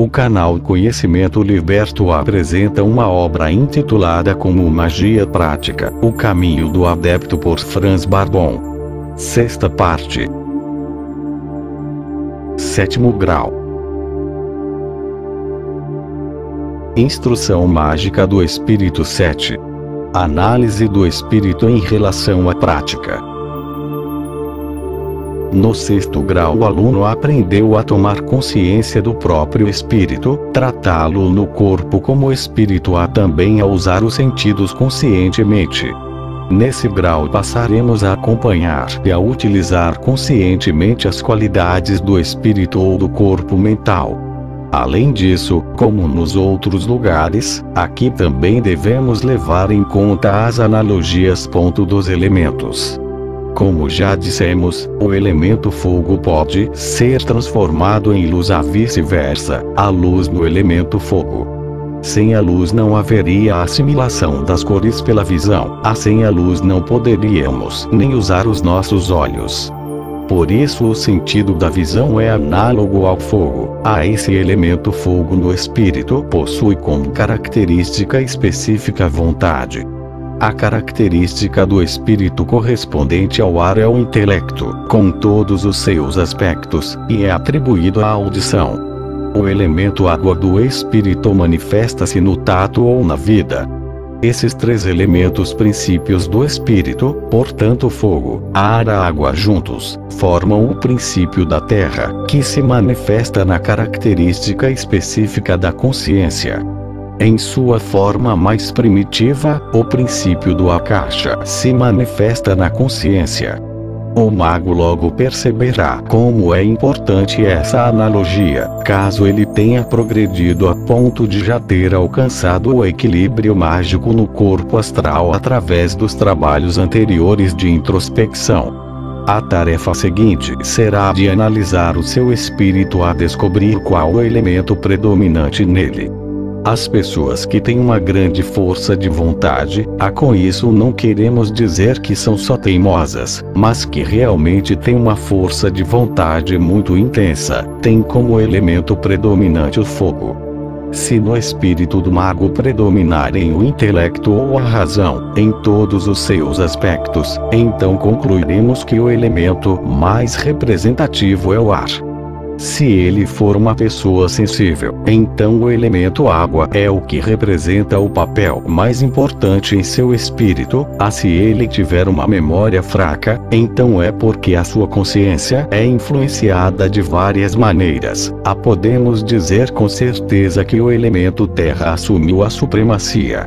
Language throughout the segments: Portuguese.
O canal Conhecimento Liberto apresenta uma obra intitulada como Magia Prática, O Caminho do Adepto por Franz Barbon. Sexta parte. Sétimo grau. Instrução Mágica do Espírito 7. Análise do Espírito em relação à prática. No sexto grau, o aluno aprendeu a tomar consciência do próprio espírito, tratá-lo no corpo como espírito, a também a usar os sentidos conscientemente. Nesse grau passaremos a acompanhar e a utilizar conscientemente as qualidades do espírito ou do corpo mental. Além disso, como nos outros lugares, aqui também devemos levar em conta as analogias dos elementos. Como já dissemos, o elemento fogo pode ser transformado em luz e vice-versa, a luz no elemento fogo. Sem a luz não haveria assimilação das cores pela visão, sem a luz não poderíamos nem usar os nossos olhos. Por isso o sentido da visão é análogo ao fogo. Esse elemento fogo no espírito possui como característica específica a vontade. A característica do espírito correspondente ao ar é o intelecto, com todos os seus aspectos, e é atribuído à audição. O elemento água do espírito manifesta-se no tato ou na vida. Esses três elementos princípios do espírito, portanto fogo, ar e água juntos, formam o princípio da terra, que se manifesta na característica específica da consciência. Em sua forma mais primitiva, o princípio do akasha se manifesta na consciência. O mago logo perceberá como é importante essa analogia, caso ele tenha progredido a ponto de já ter alcançado o equilíbrio mágico no corpo astral através dos trabalhos anteriores de introspecção. A tarefa seguinte será de analisar o seu espírito a descobrir qual o elemento predominante nele. As pessoas que têm uma grande força de vontade, com isso não queremos dizer que são só teimosas, mas que realmente têm uma força de vontade muito intensa, têm como elemento predominante o fogo. Se no espírito do mago predominarem o intelecto ou a razão, em todos os seus aspectos, então concluiremos que o elemento mais representativo é o ar. Se ele for uma pessoa sensível, então o elemento água é o que representa o papel mais importante em seu espírito. Se ele tiver uma memória fraca, então é porque a sua consciência é influenciada de várias maneiras. Podemos dizer com certeza que o elemento terra assumiu a supremacia.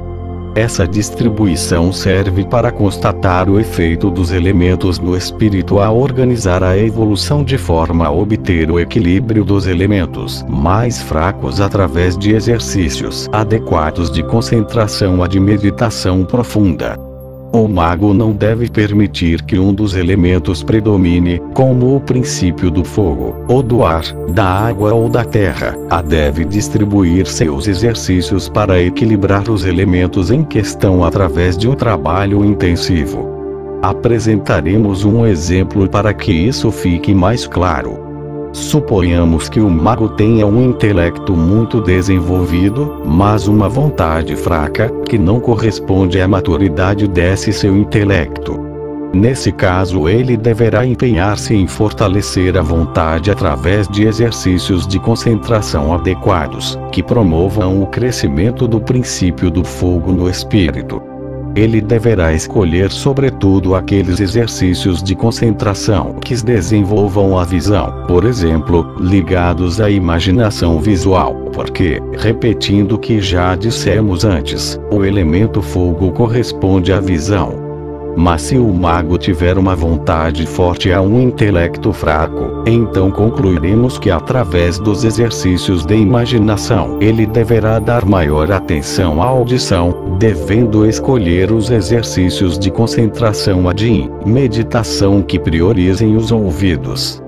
Essa distribuição serve para constatar o efeito dos elementos no espírito a organizar a evolução de forma a obter o equilíbrio dos elementos mais fracos através de exercícios adequados de concentração e de meditação profunda. O mago não deve permitir que um dos elementos predomine, como o princípio do fogo, ou do ar, da água ou da terra. Deve distribuir seus exercícios para equilibrar os elementos em questão através de um trabalho intensivo. Apresentaremos um exemplo para que isso fique mais claro. Suponhamos que o mago tenha um intelecto muito desenvolvido, mas uma vontade fraca, que não corresponde à maturidade desse seu intelecto. Nesse caso ele deverá empenhar-se em fortalecer a vontade através de exercícios de concentração adequados, que promovam o crescimento do princípio do fogo no espírito. Ele deverá escolher sobretudo aqueles exercícios de concentração que desenvolvam a visão, por exemplo, ligados à imaginação visual, porque, repetindo o que já dissemos antes, o elemento fogo corresponde à visão. Mas se o mago tiver uma vontade forte e um intelecto fraco, então concluiremos que através dos exercícios de imaginação ele deverá dar maior atenção à audição, devendo escolher os exercícios de concentração e de meditação que priorizem os ouvidos.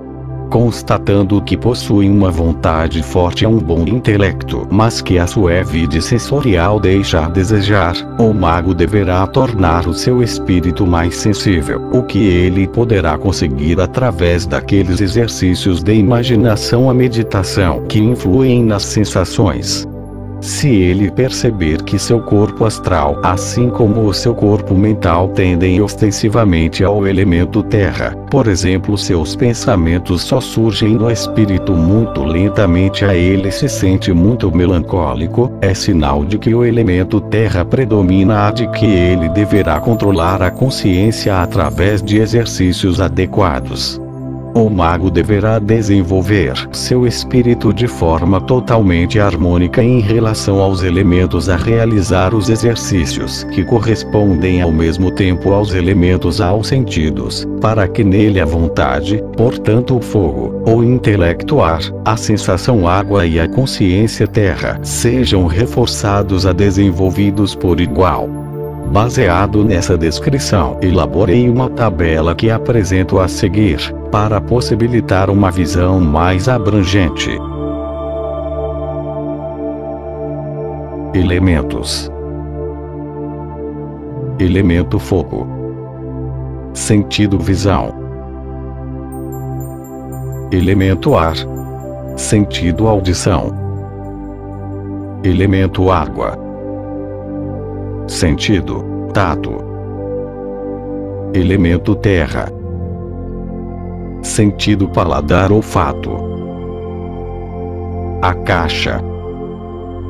Constatando que possui uma vontade forte e um bom intelecto, mas que a sua vida sensorial deixa a desejar, o mago deverá tornar o seu espírito mais sensível, o que ele poderá conseguir através daqueles exercícios de imaginação e meditação que influem nas sensações. Se ele perceber que seu corpo astral, assim como o seu corpo mental, tendem ostensivamente ao elemento terra, por exemplo, seus pensamentos só surgem no espírito muito lentamente, a ele se sente muito melancólico, é sinal de que o elemento terra predomina, de que ele deverá controlar a consciência através de exercícios adequados. O mago deverá desenvolver seu espírito de forma totalmente harmônica em relação aos elementos a realizar os exercícios que correspondem ao mesmo tempo aos elementos aos sentidos, para que nele a vontade, portanto o fogo, o intelecto ar, a sensação água e a consciência terra sejam reforçados e desenvolvidos por igual. Baseado nessa descrição, elaborei uma tabela que apresento a seguir, para possibilitar uma visão mais abrangente. Elementos. Elemento fogo. Sentido visão. Elemento ar. Sentido audição. Elemento água. Sentido tato. Elemento terra. Sentido paladar olfato. A caixa.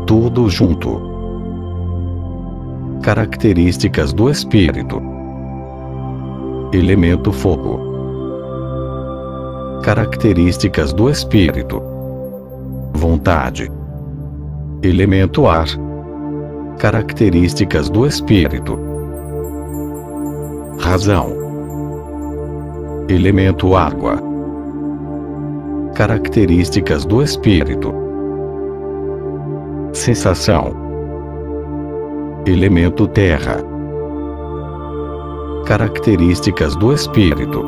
Tudo junto. Características do espírito. Elemento fogo. Características do espírito. Vontade. Elemento ar. Características do espírito. Razão. Elemento água. Características do espírito. Sensação. Elemento terra. Características do espírito.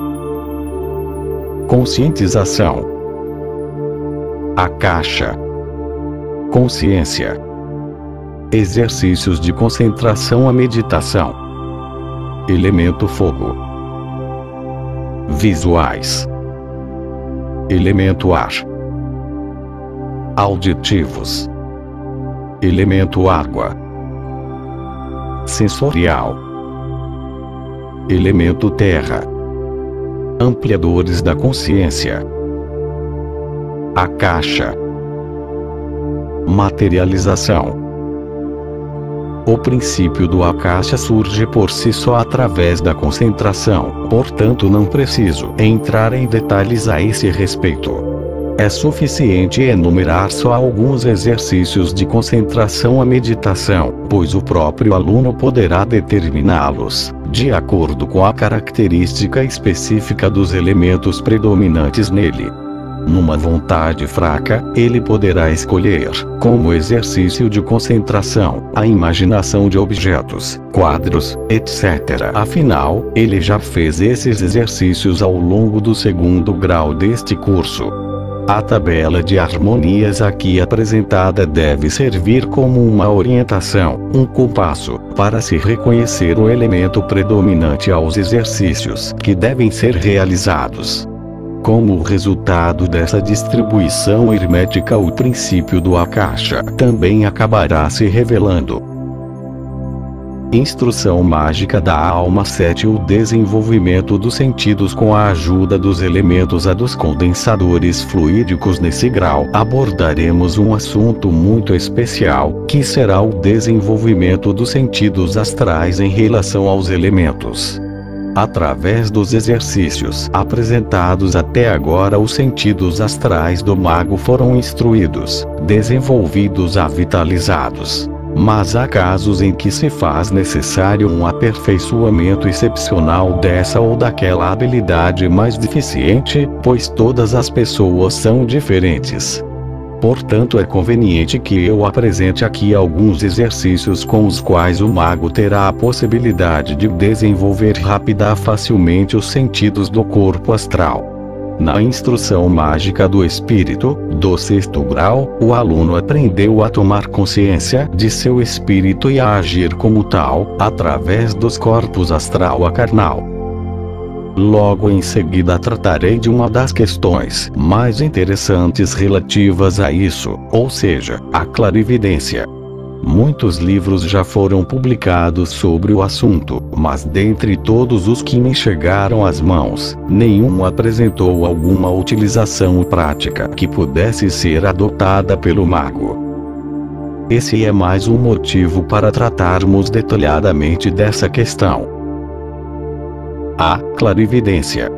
Conscientização. A caixa. Consciência. Exercícios de concentração e meditação. Elemento fogo. Visuais. Elemento ar. Auditivos. Elemento água. Sensorial. Elemento terra. Ampliadores da consciência. A caixa. Materialização. O princípio do Akasha surge por si só através da concentração, portanto não preciso entrar em detalhes a esse respeito. É suficiente enumerar só alguns exercícios de concentração e meditação, pois o próprio aluno poderá determiná-los, de acordo com a característica específica dos elementos predominantes nele. Numa vontade fraca, ele poderá escolher, como exercício de concentração, a imaginação de objetos, quadros, etc. Afinal, ele já fez esses exercícios ao longo do segundo grau deste curso. A tabela de harmonias aqui apresentada deve servir como uma orientação, um compasso, para se reconhecer o elemento predominante aos exercícios que devem ser realizados. Como resultado dessa distribuição hermética, o princípio do Akasha também acabará se revelando. Instrução mágica da alma 7. O desenvolvimento dos sentidos com a ajuda dos elementos a dos condensadores fluídicos. Nesse grau abordaremos um assunto muito especial, que será o desenvolvimento dos sentidos astrais em relação aos elementos. Através dos exercícios apresentados até agora, os sentidos astrais do mago foram instruídos, desenvolvidos e vitalizados. Mas há casos em que se faz necessário um aperfeiçoamento excepcional dessa ou daquela habilidade mais deficiente, pois todas as pessoas são diferentes. Portanto, é conveniente que eu apresente aqui alguns exercícios com os quais o mago terá a possibilidade de desenvolver rápida e facilmente os sentidos do corpo astral. Na instrução mágica do espírito, do 6º grau, o aluno aprendeu a tomar consciência de seu espírito e a agir como tal, através dos corpos astral a carnal. Logo em seguida tratarei de uma das questões mais interessantes relativas a isso, ou seja, a clarividência. Muitos livros já foram publicados sobre o assunto, mas dentre todos os que me chegaram às mãos, nenhum apresentou alguma utilização prática que pudesse ser adotada pelo mago. Esse é mais um motivo para tratarmos detalhadamente dessa questão. A clarividência.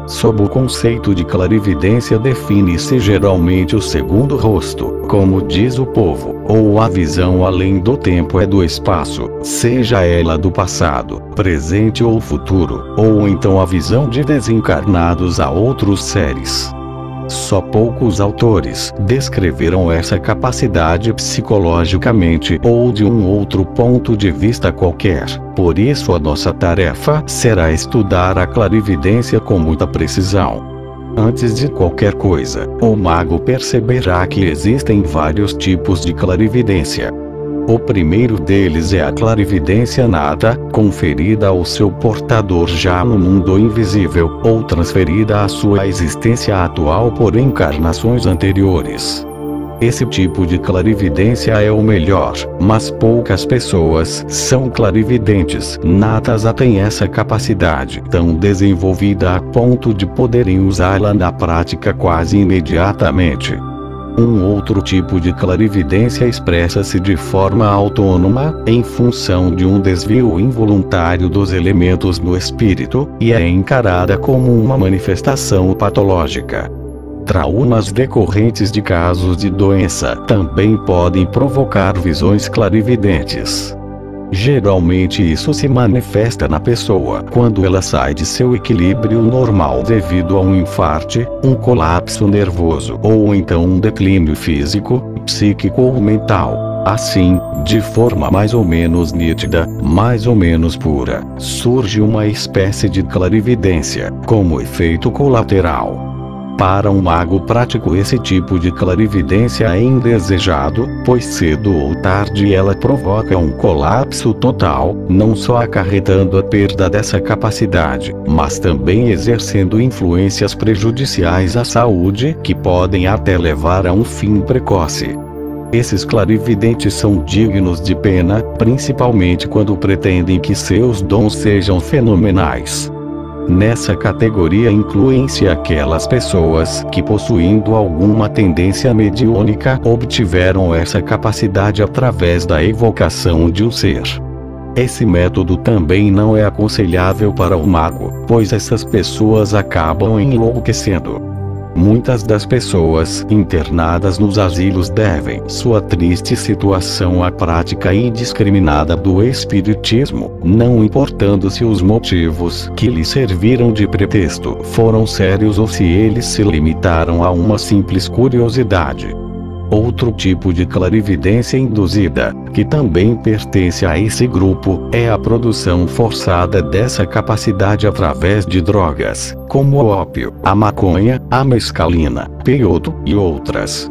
Sob o conceito de clarividência define-se geralmente o segundo rosto, como diz o povo, ou a visão além do tempo e do espaço, seja ela do passado, presente ou futuro, ou então a visão de desencarnados a outros seres. Só poucos autores descreveram essa capacidade psicologicamente ou de um outro ponto de vista qualquer. Por isso a nossa tarefa será estudar a clarividência com muita precisão. Antes de qualquer coisa, o mago perceberá que existem vários tipos de clarividência. O primeiro deles é a clarividência nata, conferida ao seu portador já no mundo invisível, ou transferida à sua existência atual por encarnações anteriores. Esse tipo de clarividência é o melhor, mas poucas pessoas são clarividentes natas a têm essa capacidade tão desenvolvida a ponto de poderem usá-la na prática quase imediatamente. Um outro tipo de clarividência expressa-se de forma autônoma, em função de um desvio involuntário dos elementos no espírito, e é encarada como uma manifestação patológica. Traumas decorrentes de casos de doença também podem provocar visões clarividentes. Geralmente isso se manifesta na pessoa quando ela sai de seu equilíbrio normal devido a um infarte, um colapso nervoso ou então um declínio físico, psíquico ou mental. Assim, de forma mais ou menos nítida, mais ou menos pura, surge uma espécie de clarividência, como efeito colateral. Para um mago prático esse tipo de clarividência é indesejado, pois cedo ou tarde ela provoca um colapso total, não só acarretando a perda dessa capacidade, mas também exercendo influências prejudiciais à saúde que podem até levar a um fim precoce. Esses clarividentes são dignos de pena, principalmente quando pretendem que seus dons sejam fenomenais. Nessa categoria incluem-se aquelas pessoas que, possuindo alguma tendência mediúnica, obtiveram essa capacidade através da evocação de um ser. Esse método também não é aconselhável para o mago, pois essas pessoas acabam enlouquecendo. Muitas das pessoas internadas nos asilos devem sua triste situação à prática indiscriminada do espiritismo, não importando se os motivos que lhes serviram de pretexto foram sérios ou se eles se limitaram a uma simples curiosidade. Outro tipo de clarividência induzida, que também pertence a esse grupo, é a produção forçada dessa capacidade através de drogas, como o ópio, a maconha, a mescalina, peyote e outras.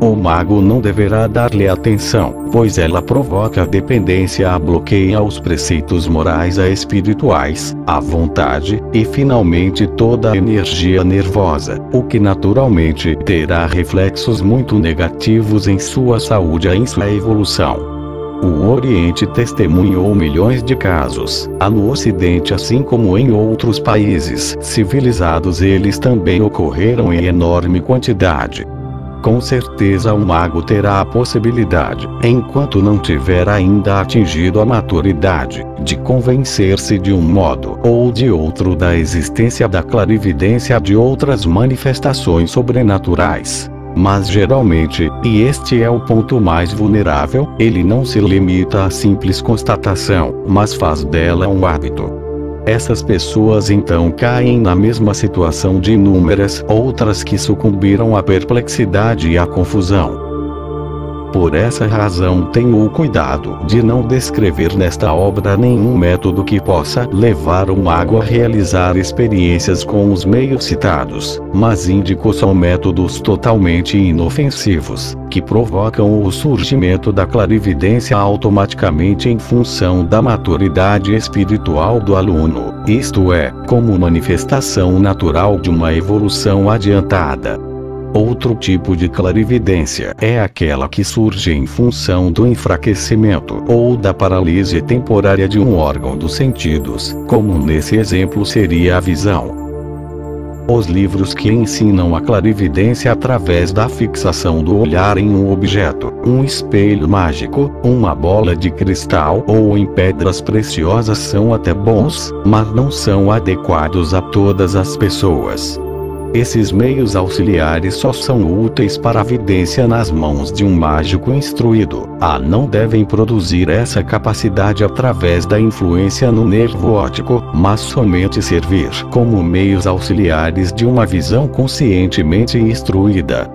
O mago não deverá dar-lhe atenção, pois ela provoca dependência, bloqueia os preceitos morais e espirituais, a vontade, e finalmente toda a energia nervosa, o que naturalmente terá reflexos muito negativos em sua saúde e em sua evolução. O Oriente testemunhou milhões de casos. No Ocidente, assim como em outros países civilizados, eles também ocorreram em enorme quantidade. Com certeza o mago terá a possibilidade, enquanto não tiver ainda atingido a maturidade, de convencer-se de um modo ou de outro da existência da clarividência de outras manifestações sobrenaturais. Mas geralmente, e este é o ponto mais vulnerável, ele não se limita à simples constatação, mas faz dela um hábito. Essas pessoas então caem na mesma situação de inúmeras outras que sucumbiram à perplexidade e à confusão. Por essa razão tenho o cuidado de não descrever nesta obra nenhum método que possa levar o mago a realizar experiências com os meios citados, mas indico só métodos totalmente inofensivos, que provocam o surgimento da clarividência automaticamente em função da maturidade espiritual do aluno, isto é, como manifestação natural de uma evolução adiantada. Outro tipo de clarividência é aquela que surge em função do enfraquecimento ou da paralisia temporária de um órgão dos sentidos, como nesse exemplo seria a visão. Os livros que ensinam a clarividência através da fixação do olhar em um objeto, um espelho mágico, uma bola de cristal ou em pedras preciosas são até bons, mas não são adequados a todas as pessoas. Esses meios auxiliares só são úteis para a vidência nas mãos de um mágico instruído. Não devem produzir essa capacidade através da influência no nervo óptico, mas somente servir como meios auxiliares de uma visão conscientemente instruída.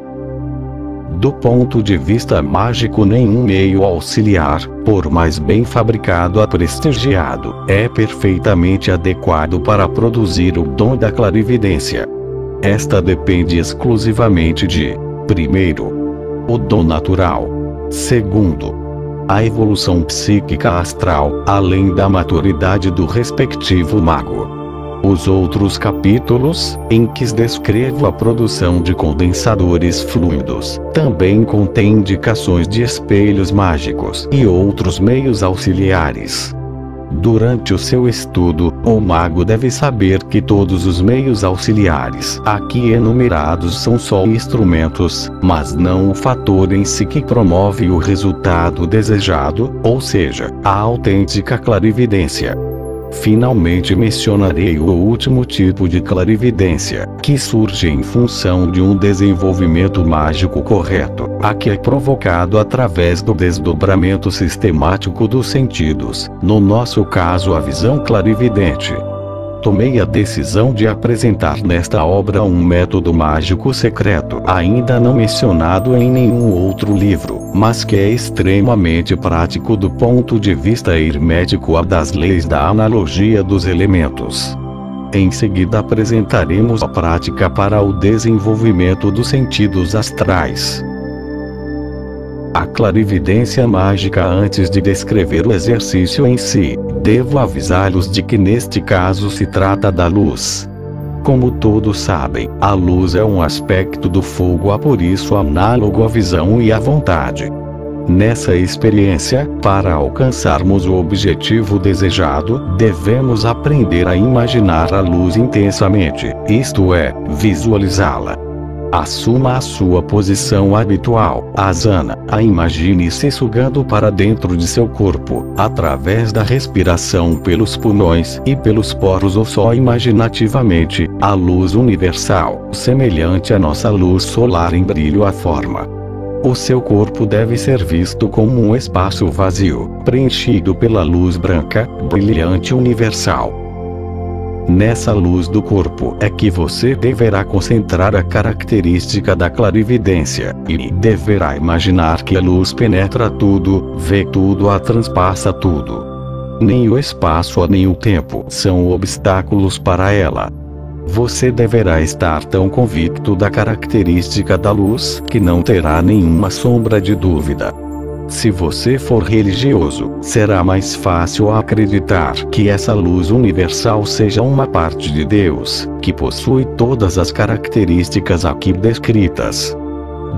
Do ponto de vista mágico, nenhum meio auxiliar, por mais bem fabricado ou prestigiado, é perfeitamente adequado para produzir o dom da clarividência. Esta depende exclusivamente de, primeiro, o dom natural. Segundo, a evolução psíquica astral, além da maturidade do respectivo mago. Os outros capítulos, em que descrevo a produção de condensadores fluidos, também contêm indicações de espelhos mágicos e outros meios auxiliares. Durante o seu estudo, o mago deve saber que todos os meios auxiliares aqui enumerados são só instrumentos, mas não o fator em si que promove o resultado desejado, ou seja, a autêntica clarividência. Finalmente mencionarei o último tipo de clarividência, que surge em função de um desenvolvimento mágico correto, a que é provocado através do desdobramento sistemático dos sentidos, no nosso caso a visão clarividente. Tomei a decisão de apresentar nesta obra um método mágico secreto, ainda não mencionado em nenhum outro livro, mas que é extremamente prático do ponto de vista hermético das leis da analogia dos elementos. Em seguida apresentaremos a prática para o desenvolvimento dos sentidos astrais. A clarividência mágica. Antes de descrever o exercício em si, devo avisá-los de que neste caso se trata da luz. Como todos sabem, a luz é um aspecto do fogo, por isso análogo à visão e à vontade. Nessa experiência, para alcançarmos o objetivo desejado, devemos aprender a imaginar a luz intensamente, isto é, visualizá-la. Assuma a sua posição habitual, asana, imagine-se sugando para dentro de seu corpo, através da respiração pelos pulmões e pelos poros ou só imaginativamente, a luz universal, semelhante à nossa luz solar em brilho. A forma. O seu corpo deve ser visto como um espaço vazio, preenchido pela luz branca, brilhante universal. Nessa luz do corpo é que você deverá concentrar a característica da clarividência, e deverá imaginar que a luz penetra tudo, vê tudo, a transpassa tudo. Nem o espaço nem o tempo são obstáculos para ela. Você deverá estar tão convicto da característica da luz que não terá nenhuma sombra de dúvida. Se você for religioso, será mais fácil acreditar que essa luz universal seja uma parte de Deus, que possui todas as características aqui descritas.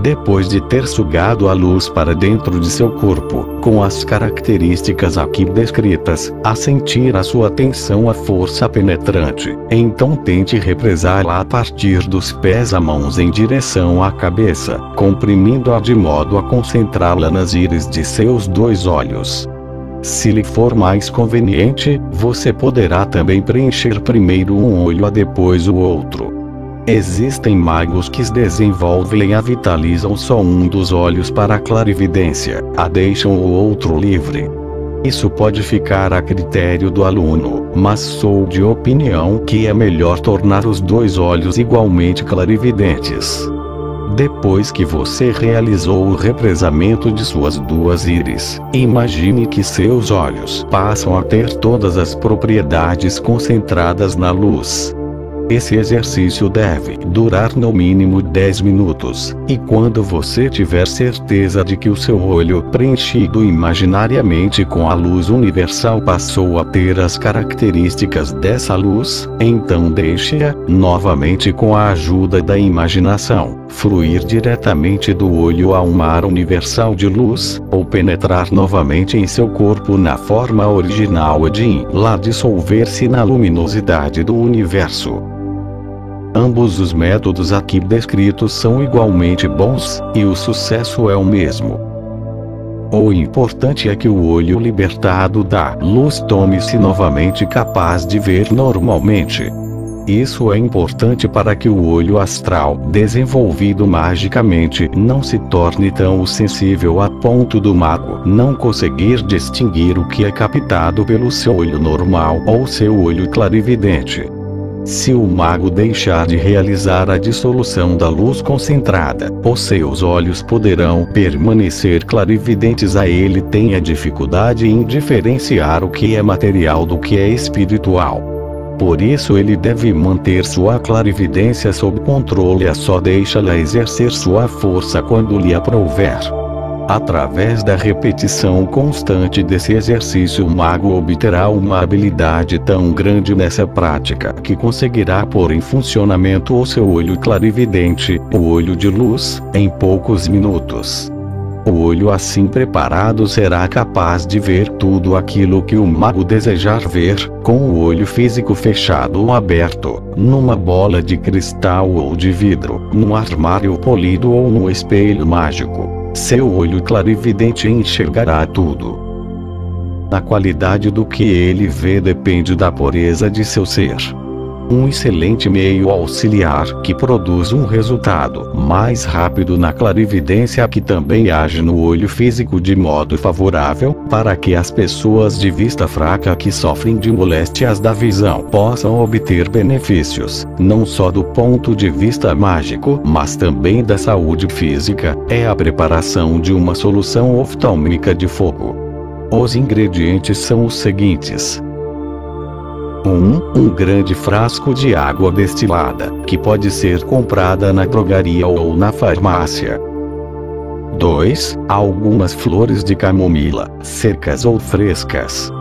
Depois de ter sugado a luz para dentro de seu corpo, com as características aqui descritas, a sentir a sua atenção a força penetrante, então tente represá-la a partir dos pés a mãos em direção à cabeça, comprimindo-a de modo a concentrá-la nas íris de seus dois olhos. Se lhe for mais conveniente, você poderá também preencher primeiro um olho e depois o outro. Existem magos que desenvolvem e vitalizam só um dos olhos para a clarividência, deixam o outro livre. Isso pode ficar a critério do aluno, mas sou de opinião que é melhor tornar os dois olhos igualmente clarividentes. Depois que você realizou o represamento de suas duas íris, imagine que seus olhos passam a ter todas as propriedades concentradas na luz. Esse exercício deve durar no mínimo 10 minutos, e quando você tiver certeza de que o seu olho, preenchido imaginariamente com a luz universal, passou a ter as características dessa luz, então deixe-a, novamente com a ajuda da imaginação, fluir diretamente do olho a um mar universal de luz, ou penetrar novamente em seu corpo na forma original de lá dissolver-se na luminosidade do universo. Ambos os métodos aqui descritos são igualmente bons, e o sucesso é o mesmo. O importante é que o olho libertado da luz tome-se novamente capaz de ver normalmente. Isso é importante para que o olho astral, desenvolvido magicamente, não se torne tão sensível a ponto do mago não conseguir distinguir o que é captado pelo seu olho normal ou seu olho clarividente. Se o mago deixar de realizar a dissolução da luz concentrada, os seus olhos poderão permanecer clarividentes. Ele tem a dificuldade em diferenciar o que é material do que é espiritual. Por isso ele deve manter sua clarividência sob controle, só deixa-la exercer sua força quando lhe aprouver. Através da repetição constante desse exercício, o mago obterá uma habilidade tão grande nessa prática que conseguirá pôr em funcionamento o seu olho clarividente, o olho de luz, em poucos minutos. O olho assim preparado será capaz de ver tudo aquilo que o mago desejar ver, com o olho físico fechado ou aberto, numa bola de cristal ou de vidro, num armário polido ou num espelho mágico. Seu olho clarividente enxergará tudo. A qualidade do que ele vê depende da pureza de seu ser. Um excelente meio auxiliar que produz um resultado mais rápido na clarividência, que também age no olho físico de modo favorável, para que as pessoas de vista fraca que sofrem de moléstias da visão possam obter benefícios, não só do ponto de vista mágico, mas também da saúde física, é a preparação de uma solução oftálmica de fogo. Os ingredientes são os seguintes. 1. Um grande frasco de água destilada, que pode ser comprada na drogaria ou na farmácia. 2. Algumas flores de camomila, secas ou frescas.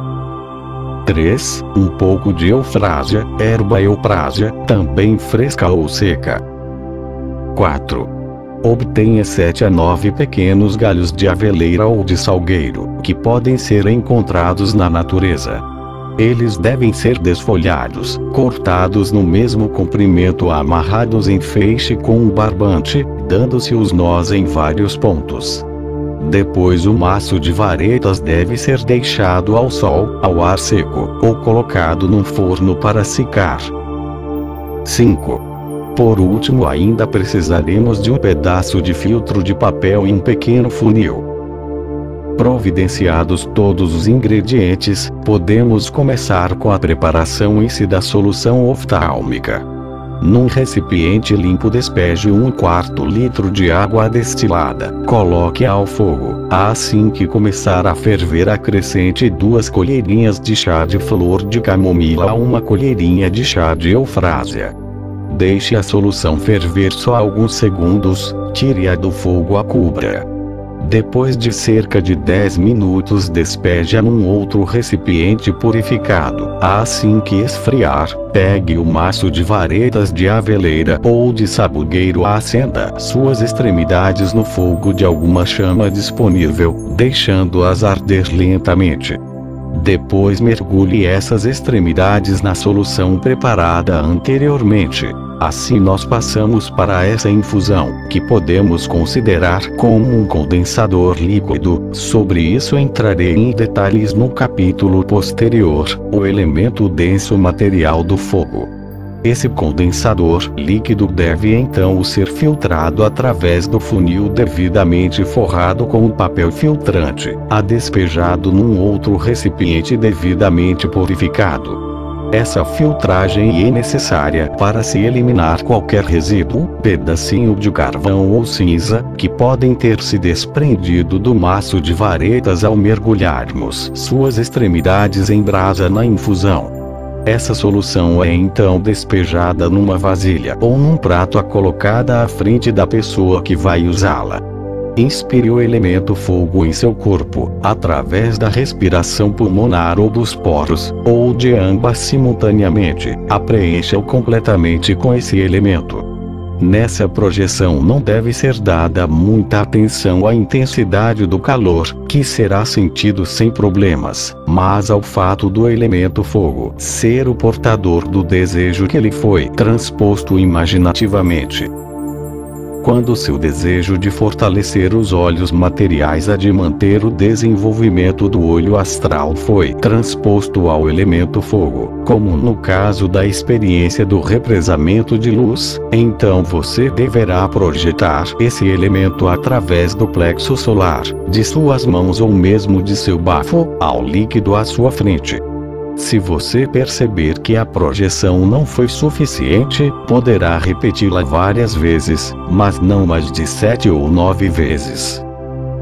3. Um pouco de eufrásia, erva eufrásia, também fresca ou seca. 4. Obtenha 7 a 9 pequenos galhos de aveleira ou de salgueiro, que podem ser encontrados na natureza. Eles devem ser desfolhados, cortados no mesmo comprimento, amarrados em feixe com um barbante, dando-se os nós em vários pontos. Depois o maço de varetas deve ser deixado ao sol, ao ar seco, ou colocado num forno para secar. 5. Por último, ainda precisaremos de um pedaço de filtro de papel e um pequeno funil. Providenciados todos os ingredientes, podemos começar com a preparação em si da solução oftálmica. Num recipiente limpo despeje 1/4 litro de água destilada, coloque ao fogo. Assim que começar a ferver, acrescente 2 colherinhas de chá de flor de camomila a 1 colherinha de chá de eufrásia. Deixe a solução ferver só alguns segundos, tire-a do fogo, a cubra. Depois de cerca de 10 minutos, despeje-a num outro recipiente purificado. Assim que esfriar, pegue o maço de varetas de aveleira ou de sabugueiro, acenda suas extremidades no fogo de alguma chama disponível, deixando-as arder lentamente. Depois mergulhe essas extremidades na solução preparada anteriormente. Assim nós passamos para essa infusão, que podemos considerar como um condensador líquido. Sobre isso entrarei em detalhes no capítulo posterior, o elemento denso material do fogo. Esse condensador líquido deve então ser filtrado através do funil devidamente forrado com papel filtrante, despejado num outro recipiente devidamente purificado. Essa filtragem é necessária para se eliminar qualquer resíduo, pedacinho de carvão ou cinza, que podem ter se desprendido do maço de varetas ao mergulharmos suas extremidades em brasa na infusão. Essa solução é então despejada numa vasilha ou num prato colocada à frente da pessoa que vai usá-la. Inspire o elemento fogo em seu corpo, através da respiração pulmonar ou dos poros, ou de ambas simultaneamente. Preencha-o completamente com esse elemento. Nessa projeção não deve ser dada muita atenção à intensidade do calor, que será sentido sem problemas, mas ao fato do elemento fogo ser o portador do desejo que lhe foi transposto imaginativamente. Quando seu desejo de fortalecer os olhos materiais a de manter o desenvolvimento do olho astral foi transposto ao elemento fogo, como no caso da experiência do represamento de luz, então você deverá projetar esse elemento através do plexo solar, de suas mãos ou mesmo de seu bafo, ao líquido à sua frente. Se você perceber que a projeção não foi suficiente, poderá repeti-la várias vezes, mas não mais de 7 ou 9 vezes.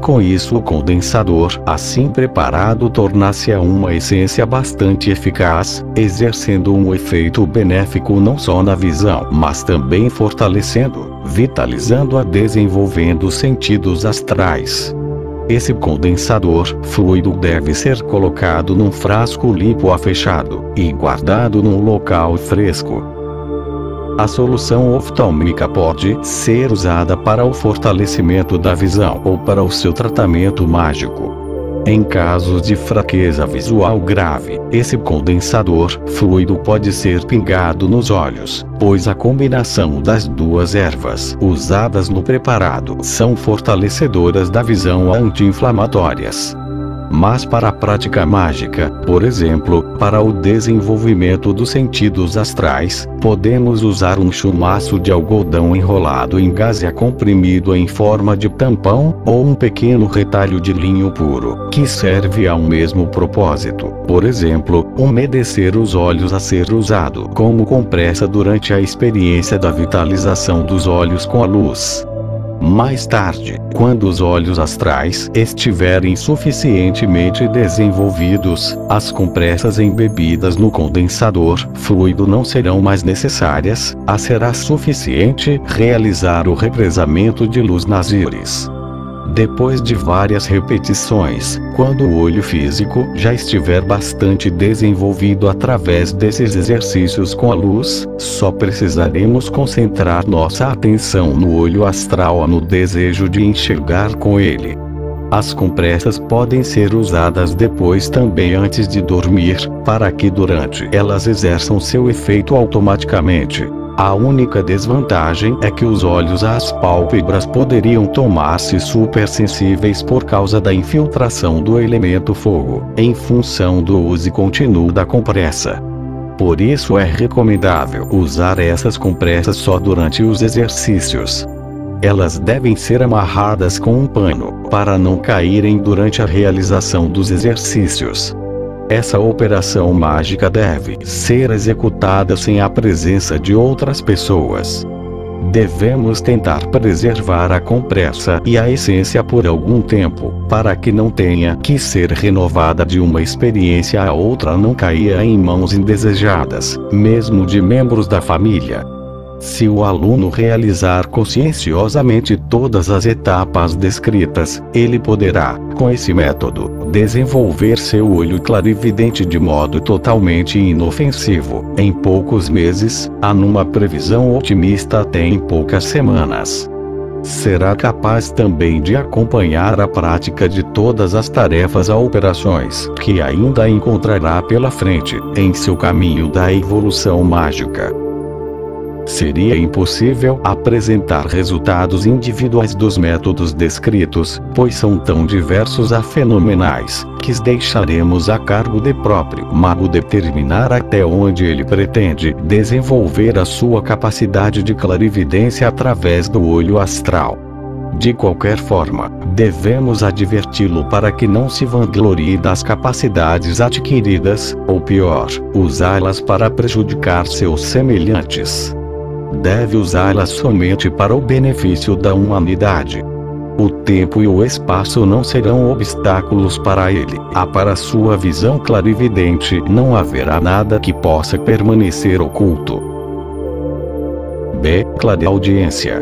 Com isso, o condensador, assim preparado, torna-se uma essência bastante eficaz, exercendo um efeito benéfico não só na visão, mas também fortalecendo, vitalizando e desenvolvendo os sentidos astrais. Esse condensador fluido deve ser colocado num frasco limpo fechado e guardado num local fresco. A solução oftálmica pode ser usada para o fortalecimento da visão ou para o seu tratamento mágico. Em casos de fraqueza visual grave, esse condensador fluido pode ser pingado nos olhos, pois a combinação das duas ervas usadas no preparado são fortalecedoras da visão anti-inflamatórias. Mas para a prática mágica, por exemplo, para o desenvolvimento dos sentidos astrais, podemos usar um chumaço de algodão enrolado em gaze comprimido em forma de tampão, ou um pequeno retalho de linho puro, que serve ao mesmo propósito. Por exemplo, umedecer os olhos a ser usado como compressa durante a experiência da vitalização dos olhos com a luz. Mais tarde, quando os olhos astrais estiverem suficientemente desenvolvidos, as compressas embebidas no condensador fluido não serão mais necessárias, será suficiente realizar o represamento de luz nas íris. Depois de várias repetições, quando o olho físico já estiver bastante desenvolvido através desses exercícios com a luz, só precisaremos concentrar nossa atenção no olho astral no desejo de enxergar com ele. As compressas podem ser usadas depois também antes de dormir, para que durante elas exerçam seu efeito automaticamente. A única desvantagem é que os olhos às pálpebras poderiam tornar-se supersensíveis por causa da infiltração do elemento fogo, em função do uso contínuo da compressa. Por isso é recomendável usar essas compressas só durante os exercícios. Elas devem ser amarradas com um pano, para não caírem durante a realização dos exercícios. Essa operação mágica deve ser executada sem a presença de outras pessoas. Devemos tentar preservar a compressa e a essência por algum tempo, para que não tenha que ser renovada de uma experiência a outra, não caia em mãos indesejadas, mesmo de membros da família. Se o aluno realizar conscienciosamente todas as etapas descritas, ele poderá, com esse método, desenvolver seu olho clarividente de modo totalmente inofensivo, em poucos meses, numa previsão otimista até em poucas semanas. Será capaz também de acompanhar a prática de todas as tarefas ou operações que ainda encontrará pela frente, em seu caminho da evolução mágica. Seria impossível apresentar resultados individuais dos métodos descritos, pois são tão diversos e fenomenais, que deixaremos a cargo do próprio mago determinar até onde ele pretende desenvolver a sua capacidade de clarividência através do olho astral. De qualquer forma, devemos adverti-lo para que não se vanglorie das capacidades adquiridas, ou pior, usá-las para prejudicar seus semelhantes. Deve usá-las somente para o benefício da humanidade. O tempo e o espaço não serão obstáculos para ele. Para sua visão clarividente não haverá nada que possa permanecer oculto. B. Clareaudiência.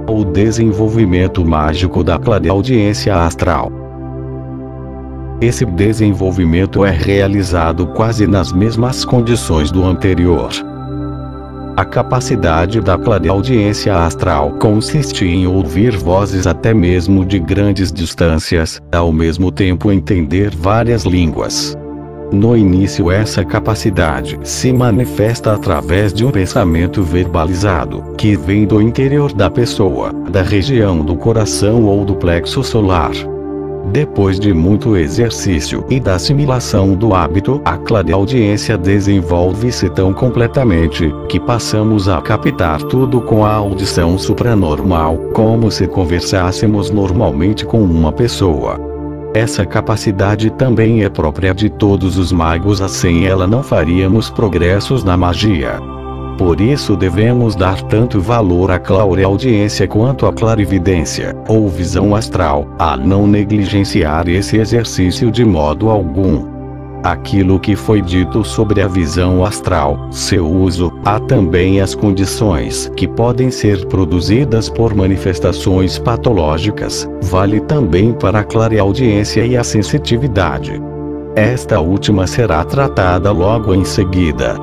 O desenvolvimento mágico da clareaudiência astral. Esse desenvolvimento é realizado quase nas mesmas condições do anterior. A capacidade da clareaudiência astral consiste em ouvir vozes até mesmo de grandes distâncias, ao mesmo tempo entender várias línguas. No início, essa capacidade se manifesta através de um pensamento verbalizado, que vem do interior da pessoa, da região do coração ou do plexo solar. Depois de muito exercício e da assimilação do hábito, a clareaudiência desenvolve-se tão completamente, que passamos a captar tudo com a audição supranormal, como se conversássemos normalmente com uma pessoa. Essa capacidade também é própria de todos os magos, sem ela não faríamos progressos na magia. Por isso devemos dar tanto valor à clareaudiência quanto à clarividência, ou visão astral, a não negligenciar esse exercício de modo algum. Aquilo que foi dito sobre a visão astral, seu uso, há também as condições que podem ser produzidas por manifestações patológicas, vale também para a clareaudiência e a sensitividade. Esta última será tratada logo em seguida.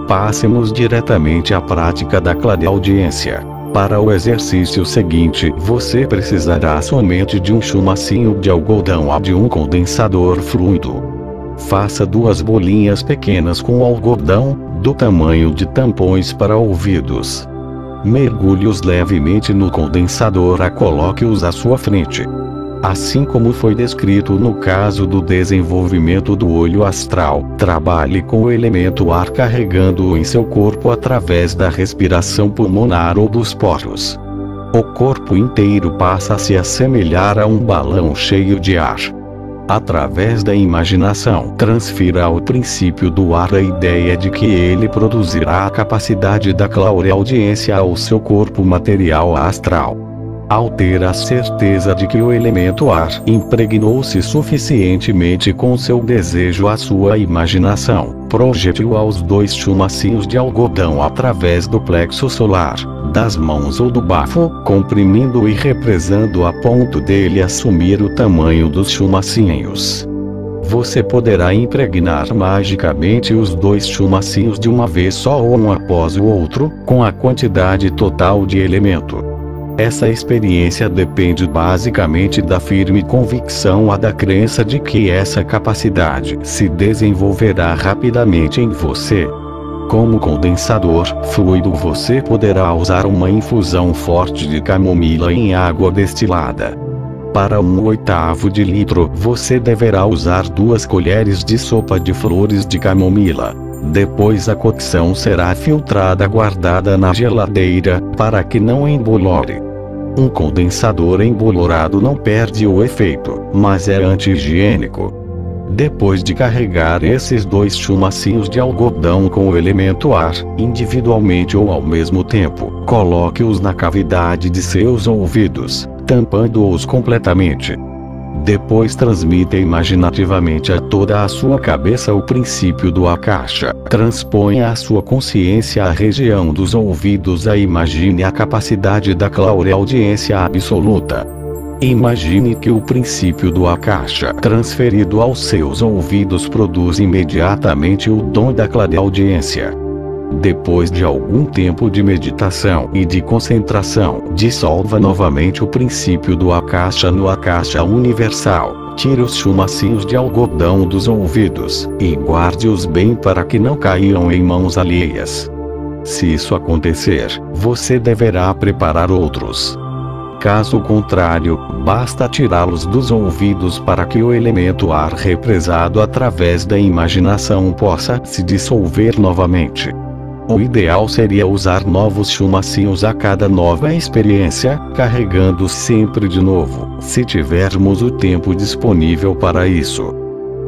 Passemos diretamente à prática da clareaudiência. Para o exercício seguinte, você precisará somente de um chumacinho de algodão ou de um condensador fluido. Faça 2 bolinhas pequenas com algodão, do tamanho de tampões para ouvidos. Mergulhe-os levemente no condensador e coloque-os à sua frente. Assim como foi descrito no caso do desenvolvimento do olho astral, trabalhe com o elemento ar carregando-o em seu corpo através da respiração pulmonar ou dos poros. O corpo inteiro passa a se assemelhar a um balão cheio de ar. Através da imaginação, transfira ao princípio do ar a ideia de que ele produzirá a capacidade da clareaudiência ao seu corpo material astral. Ao ter a certeza de que o elemento ar impregnou-se suficientemente com seu desejo, a sua imaginação projete-o aos 2 chumacinhos de algodão através do plexo solar, das mãos ou do bafo, comprimindo e represando a ponto dele assumir o tamanho dos chumacinhos. Você poderá impregnar magicamente os 2 chumacinhos de uma vez só ou um após o outro, com a quantidade total de elemento. Essa experiência depende basicamente da firme convicção da crença de que essa capacidade se desenvolverá rapidamente em você. Como condensador fluido, você poderá usar uma infusão forte de camomila em água destilada. Para 1/8 de litro, você deverá usar 2 colheres de sopa de flores de camomila. Depois a cocção será filtrada, guardada na geladeira, para que não embolore. Um condensador embolorado não perde o efeito, mas é anti-higiênico. Depois de carregar esses 2 chumacinhos de algodão com o elemento ar, individualmente ou ao mesmo tempo, coloque-os na cavidade de seus ouvidos, tampando-os completamente. Depois transmita imaginativamente a toda a sua cabeça o princípio do Akasha. Transponha a sua consciência à região dos ouvidos e imagine a capacidade da clareaudiência absoluta. Imagine que o princípio do Akasha transferido aos seus ouvidos produz imediatamente o dom da clareaudiência. Depois de algum tempo de meditação e de concentração, dissolva novamente o princípio do Akasha no Akasha universal. Tire os chumacinhos de algodão dos ouvidos e guarde-os bem para que não caiam em mãos alheias. Se isso acontecer, você deverá preparar outros. Caso contrário, basta tirá-los dos ouvidos para que o elemento ar represado através da imaginação possa se dissolver novamente. O ideal seria usar novos chumacinhos a cada nova experiência, carregando sempre de novo, se tivermos o tempo disponível para isso.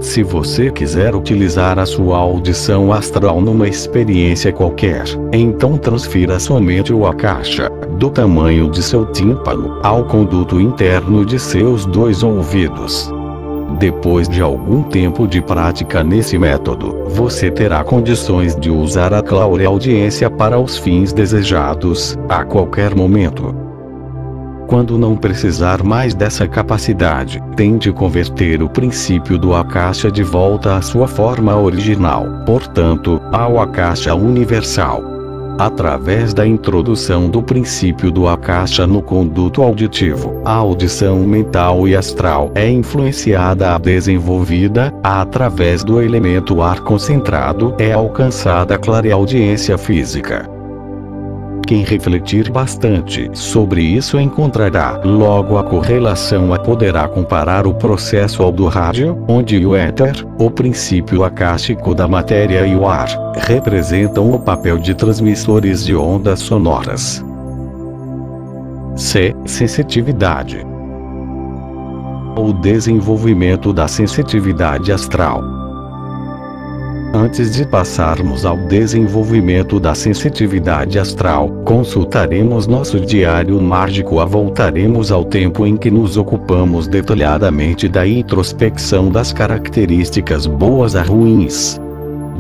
Se você quiser utilizar a sua audição astral numa experiência qualquer, então transfira somente o akasha, do tamanho de seu tímpano, ao conduto interno de seus 2 ouvidos. Depois de algum tempo de prática nesse método, você terá condições de usar a clareaudiência para os fins desejados, a qualquer momento. Quando não precisar mais dessa capacidade, tente converter o princípio do akasha de volta à sua forma original, portanto, ao akasha universal. Através da introdução do princípio do akasha no conduto auditivo, a audição mental e astral é influenciada e desenvolvida, através do elemento ar concentrado é alcançada a clareaudiência física. Quem refletir bastante sobre isso encontrará logo a correlação e poderá comparar o processo ao do rádio, onde o éter, o princípio akáshico da matéria e o ar, representam o papel de transmissores de ondas sonoras. C. Sensitividade. O desenvolvimento da sensitividade astral. Antes de passarmos ao desenvolvimento da sensitividade astral, consultaremos nosso diário mágico e voltaremos ao tempo em que nos ocupamos detalhadamente da introspecção das características boas e ruins.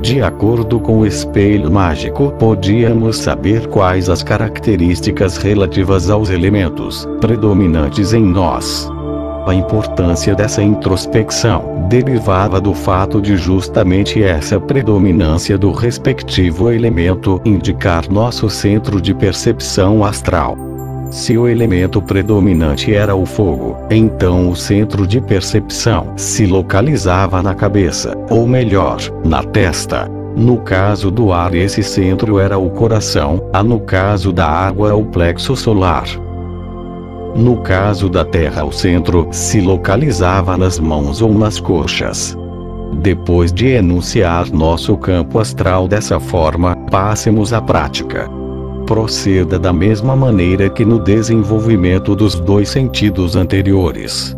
De acordo com o espelho mágico, podíamos saber quais as características relativas aos elementos predominantes em nós. A importância dessa introspecção derivava do fato de justamente essa predominância do respectivo elemento indicar nosso centro de percepção astral. Se o elemento predominante era o fogo, então o centro de percepção se localizava na cabeça, ou melhor, na testa. No caso do ar, esse centro era o coração, no caso da água, o plexo solar. No caso da terra, o centro se localizava nas mãos ou nas coxas. Depois de enunciar nosso campo astral dessa forma, passemos à prática. Proceda da mesma maneira que no desenvolvimento dos 2 sentidos anteriores.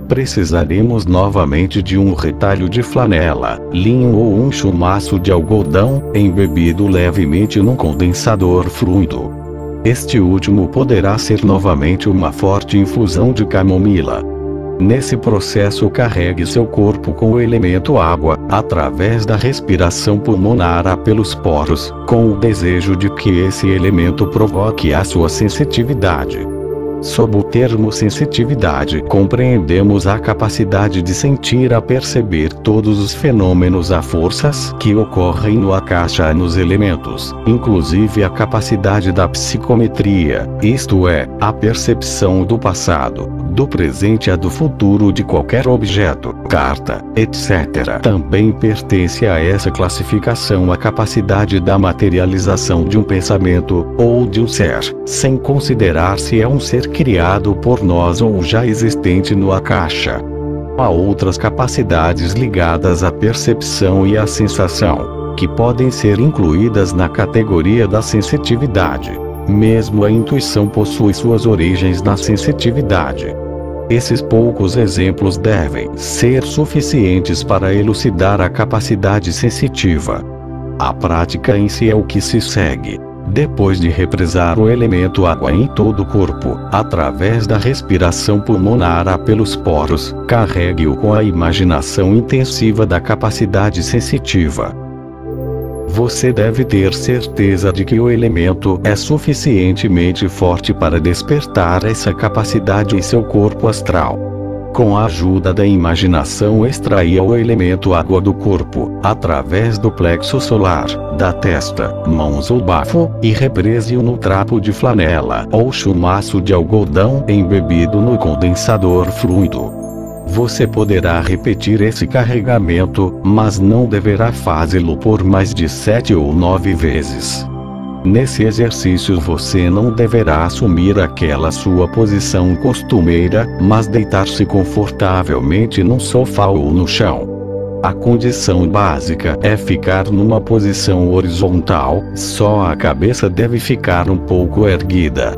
Precisaremos novamente de um retalho de flanela, linho ou um chumaço de algodão, embebido levemente num condensador fluido. Este último poderá ser novamente uma forte infusão de camomila. Nesse processo, carregue seu corpo com o elemento água, através da respiração pulmonar pelos poros, com o desejo de que esse elemento provoque a sua sensitividade. Sob o termo sensitividade, compreendemos a capacidade de sentir a perceber todos os fenômenos a forças que ocorrem no akasha e nos elementos, inclusive a capacidade da psicometria, isto é, a percepção do passado, do presente e do futuro de qualquer objeto, carta, etc. Também pertence a essa classificação a capacidade da materialização de um pensamento, ou de um ser, sem considerar se é um ser criado por nós ou já existente no akasha. Há outras capacidades ligadas à percepção e à sensação, que podem ser incluídas na categoria da sensitividade. Mesmo a intuição possui suas origens na sensitividade. Esses poucos exemplos devem ser suficientes para elucidar a capacidade sensitiva. A prática em si é o que se segue. Depois de represar o elemento água em todo o corpo, através da respiração pulmonar pelos poros, carregue-o com a imaginação intensiva da capacidade sensitiva. Você deve ter certeza de que o elemento é suficientemente forte para despertar essa capacidade em seu corpo astral. Com a ajuda da imaginação, extraia o elemento água do corpo, através do plexo solar, da testa, mãos ou bafo, e represe-o no trapo de flanela ou chumaço de algodão embebido no condensador fluido. Você poderá repetir esse carregamento, mas não deverá fazê-lo por mais de 7 ou 9 vezes. Nesse exercício você não deverá assumir aquela sua posição costumeira, mas deitar-se confortavelmente num sofá ou no chão. A condição básica é ficar numa posição horizontal, só a cabeça deve ficar um pouco erguida.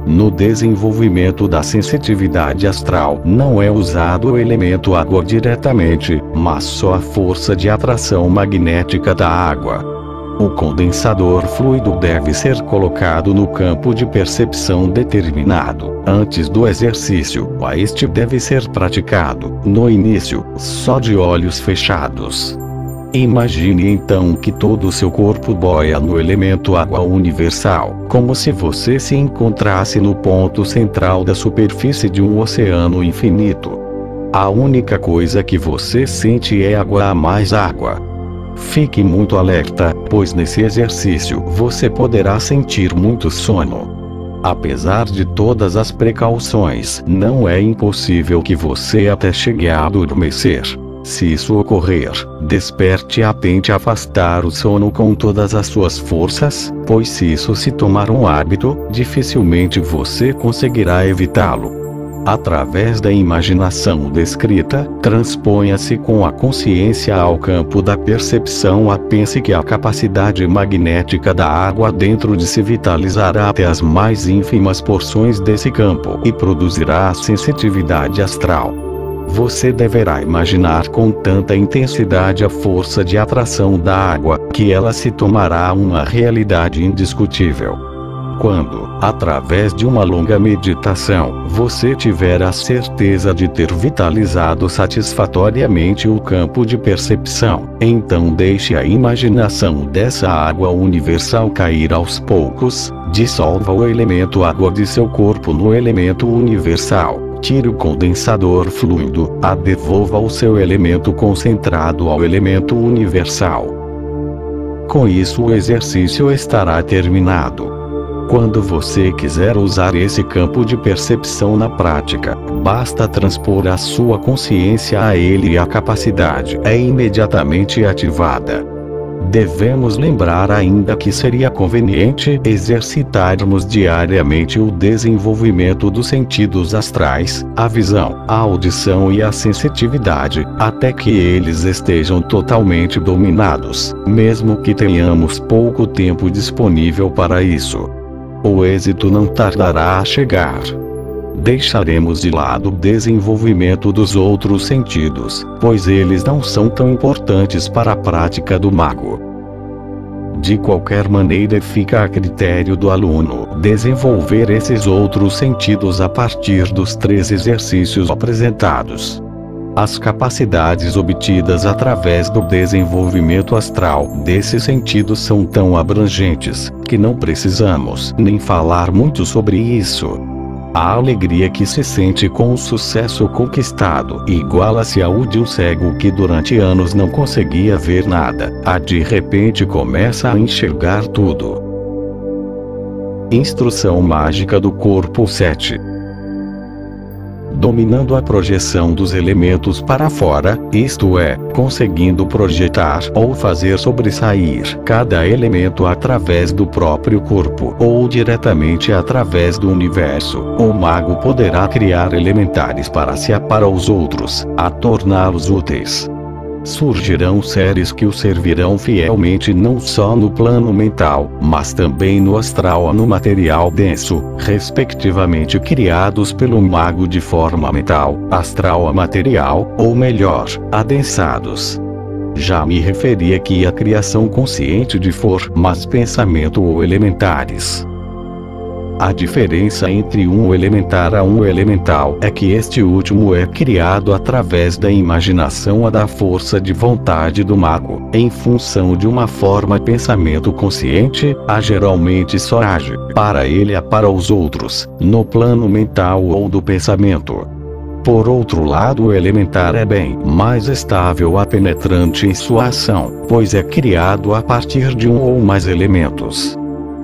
No desenvolvimento da sensitividade astral não é usado o elemento água diretamente, mas só a força de atração magnética da água. O condensador fluido deve ser colocado no campo de percepção determinado, antes do exercício. Este deve ser praticado, no início, só de olhos fechados. Imagine então que todo o seu corpo boia no elemento água universal, como se você se encontrasse no ponto central da superfície de um oceano infinito. A única coisa que você sente é água a mais água. Fique muito alerta, pois nesse exercício você poderá sentir muito sono. Apesar de todas as precauções, não é impossível que você até chegue a adormecer. Se isso ocorrer, desperte e tente afastar o sono com todas as suas forças, pois se isso se tornar um hábito, dificilmente você conseguirá evitá-lo. Através da imaginação descrita, transponha-se com a consciência ao campo da percepção. Pense que a capacidade magnética da água dentro de si vitalizará até as mais ínfimas porções desse campo e produzirá a sensitividade astral. Você deverá imaginar com tanta intensidade a força de atração da água, que ela se tornará uma realidade indiscutível. Quando, através de uma longa meditação, você tiver a certeza de ter vitalizado satisfatoriamente o campo de percepção, então deixe a imaginação dessa água universal cair aos poucos, dissolva o elemento água de seu corpo no elemento universal. Tire o condensador fluido, devolva o seu elemento concentrado ao elemento universal. Com isso o exercício estará terminado. Quando você quiser usar esse campo de percepção na prática, basta transpor a sua consciência a ele e a capacidade é imediatamente ativada. Devemos lembrar ainda que seria conveniente exercitarmos diariamente o desenvolvimento dos sentidos astrais, a visão, a audição e a sensitividade, até que eles estejam totalmente dominados, mesmo que tenhamos pouco tempo disponível para isso. O êxito não tardará a chegar. Deixaremos de lado o desenvolvimento dos outros sentidos, pois eles não são tão importantes para a prática do mago. De qualquer maneira, fica a critério do aluno desenvolver esses outros sentidos a partir dos 3 exercícios apresentados. As capacidades obtidas através do desenvolvimento astral desses sentidos são tão abrangentes, que não precisamos nem falar muito sobre isso. A alegria que se sente com o sucesso conquistado iguala-se ao de um cego que durante anos não conseguia ver nada, de repente começa a enxergar tudo. Instrução mágica do corpo 7. Dominando a projeção dos elementos para fora, isto é, conseguindo projetar ou fazer sobressair cada elemento através do próprio corpo ou diretamente através do universo, o mago poderá criar elementares para os outros, a torná-los úteis. Surgirão seres que o servirão fielmente não só no plano mental, mas também no astral ou no material denso, respectivamente criados pelo mago de forma mental, astral ou material, ou melhor, adensados. Já me referi aqui à criação consciente de formas pensamento ou elementares. A diferença entre um elementar a um elemental é que este último é criado através da imaginação ou da força de vontade do mago, em função de uma forma pensamento consciente, geralmente só age, para ele e para os outros, no plano mental ou do pensamento. Por outro lado, o elementar é bem mais estável e penetrante em sua ação, pois é criado a partir de um ou mais elementos.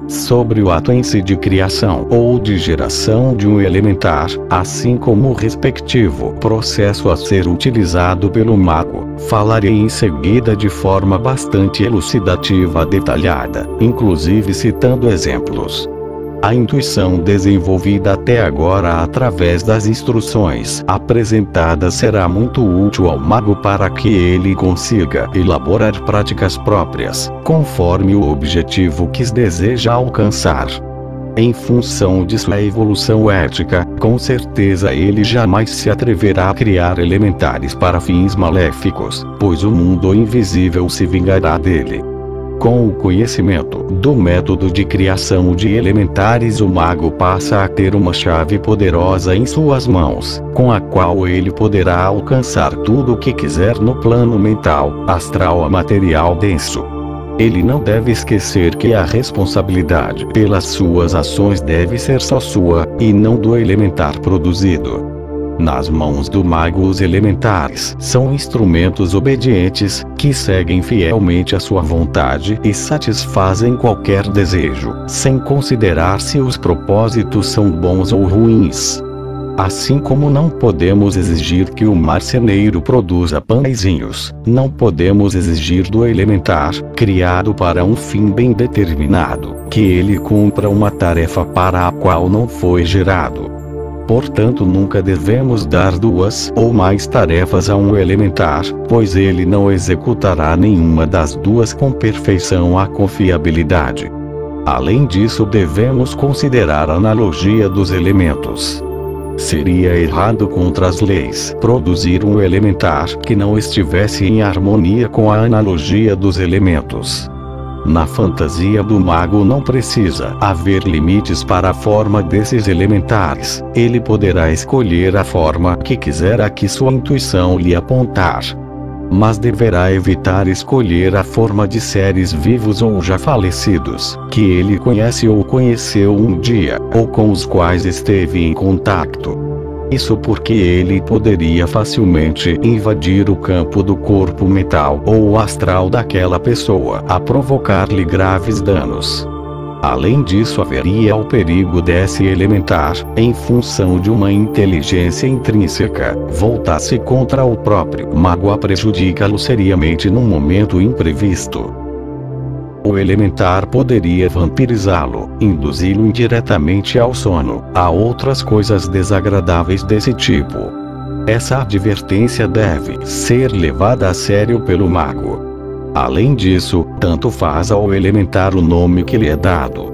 Sobre o ato em si de criação ou de geração de um elementar, assim como o respectivo processo a ser utilizado pelo mago, falarei em seguida de forma bastante elucidativa e detalhada, inclusive citando exemplos. A intuição desenvolvida até agora através das instruções apresentadas será muito útil ao mago para que ele consiga elaborar práticas próprias, conforme o objetivo que deseja alcançar. Em função de sua evolução ética, com certeza ele jamais se atreverá a criar elementares para fins maléficos, pois o mundo invisível se vingará dele. Com o conhecimento do método de criação de elementares, o mago passa a ter uma chave poderosa em suas mãos, com a qual ele poderá alcançar tudo o que quiser no plano mental, astral ou material denso. Ele não deve esquecer que a responsabilidade pelas suas ações deve ser só sua, e não do elementar produzido. Nas mãos do mago, os elementares são instrumentos obedientes, que seguem fielmente a sua vontade e satisfazem qualquer desejo, sem considerar se os propósitos são bons ou ruins. Assim como não podemos exigir que o marceneiro produza pãezinhos, não podemos exigir do elementar, criado para um fim bem determinado, que ele cumpra uma tarefa para a qual não foi gerado. Portanto, nunca devemos dar duas ou mais tarefas a um elementar, pois ele não executará nenhuma das duas com perfeição ou confiabilidade. Além disso, devemos considerar a analogia dos elementos. Seria errado contra as leis produzir um elementar que não estivesse em harmonia com a analogia dos elementos. Na fantasia do mago não precisa haver limites para a forma desses elementares, ele poderá escolher a forma que quiser a que sua intuição lhe apontar. Mas deverá evitar escolher a forma de seres vivos ou já falecidos, que ele conhece ou conheceu um dia, ou com os quais esteve em contato. Isso porque ele poderia facilmente invadir o campo do corpo mental ou astral daquela pessoa, a provocar-lhe graves danos. Além disso, haveria o perigo desse elementar, em função de uma inteligência intrínseca, voltar-se contra o próprio mago a prejudicá-lo seriamente num momento imprevisto. O elementar poderia vampirizá-lo, induzi-lo indiretamente ao sono, a outras coisas desagradáveis desse tipo. Essa advertência deve ser levada a sério pelo mago. Além disso, tanto faz ao elementar o nome que lhe é dado.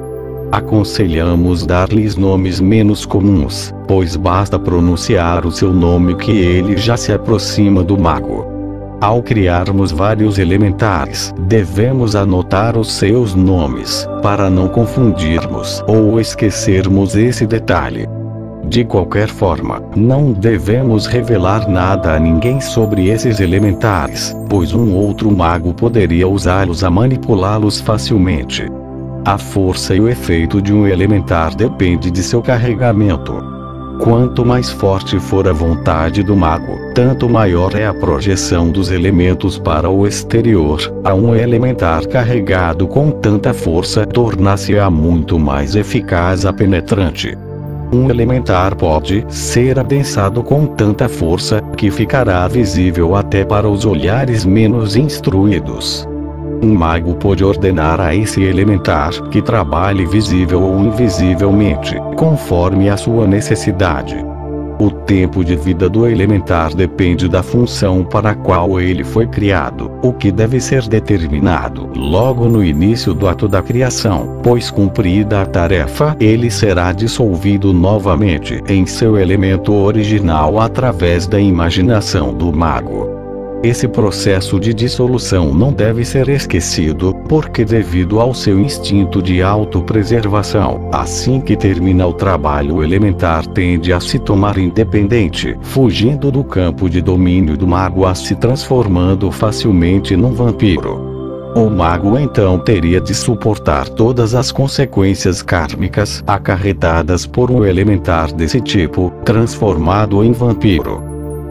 Aconselhamos dar-lhes nomes menos comuns, pois basta pronunciar o seu nome que ele já se aproxima do mago. Ao criarmos vários elementares, devemos anotar os seus nomes, para não confundirmos ou esquecermos esse detalhe. De qualquer forma, não devemos revelar nada a ninguém sobre esses elementares, pois um outro mago poderia usá-los a manipulá-los facilmente. A força e o efeito de um elementar depende de seu carregamento. Quanto mais forte for a vontade do mago, tanto maior é a projeção dos elementos para o exterior. A um elementar carregado com tanta força torna-se-á muito mais eficaz e penetrante. Um elementar pode ser adensado com tanta força que ficará visível até para os olhares menos instruídos. Um mago pode ordenar a esse elementar que trabalhe visível ou invisivelmente, conforme a sua necessidade. O tempo de vida do elementar depende da função para a qual ele foi criado, o que deve ser determinado logo no início do ato da criação, pois cumprida a tarefa, ele será dissolvido novamente em seu elemento original através da imaginação do mago. Esse processo de dissolução não deve ser esquecido, porque devido ao seu instinto de autopreservação, assim que termina o trabalho o elementar tende a se tomar independente, fugindo do campo de domínio do mago a se transformando facilmente num vampiro. O mago então teria de suportar todas as consequências kármicas acarretadas por um elementar desse tipo, transformado em vampiro.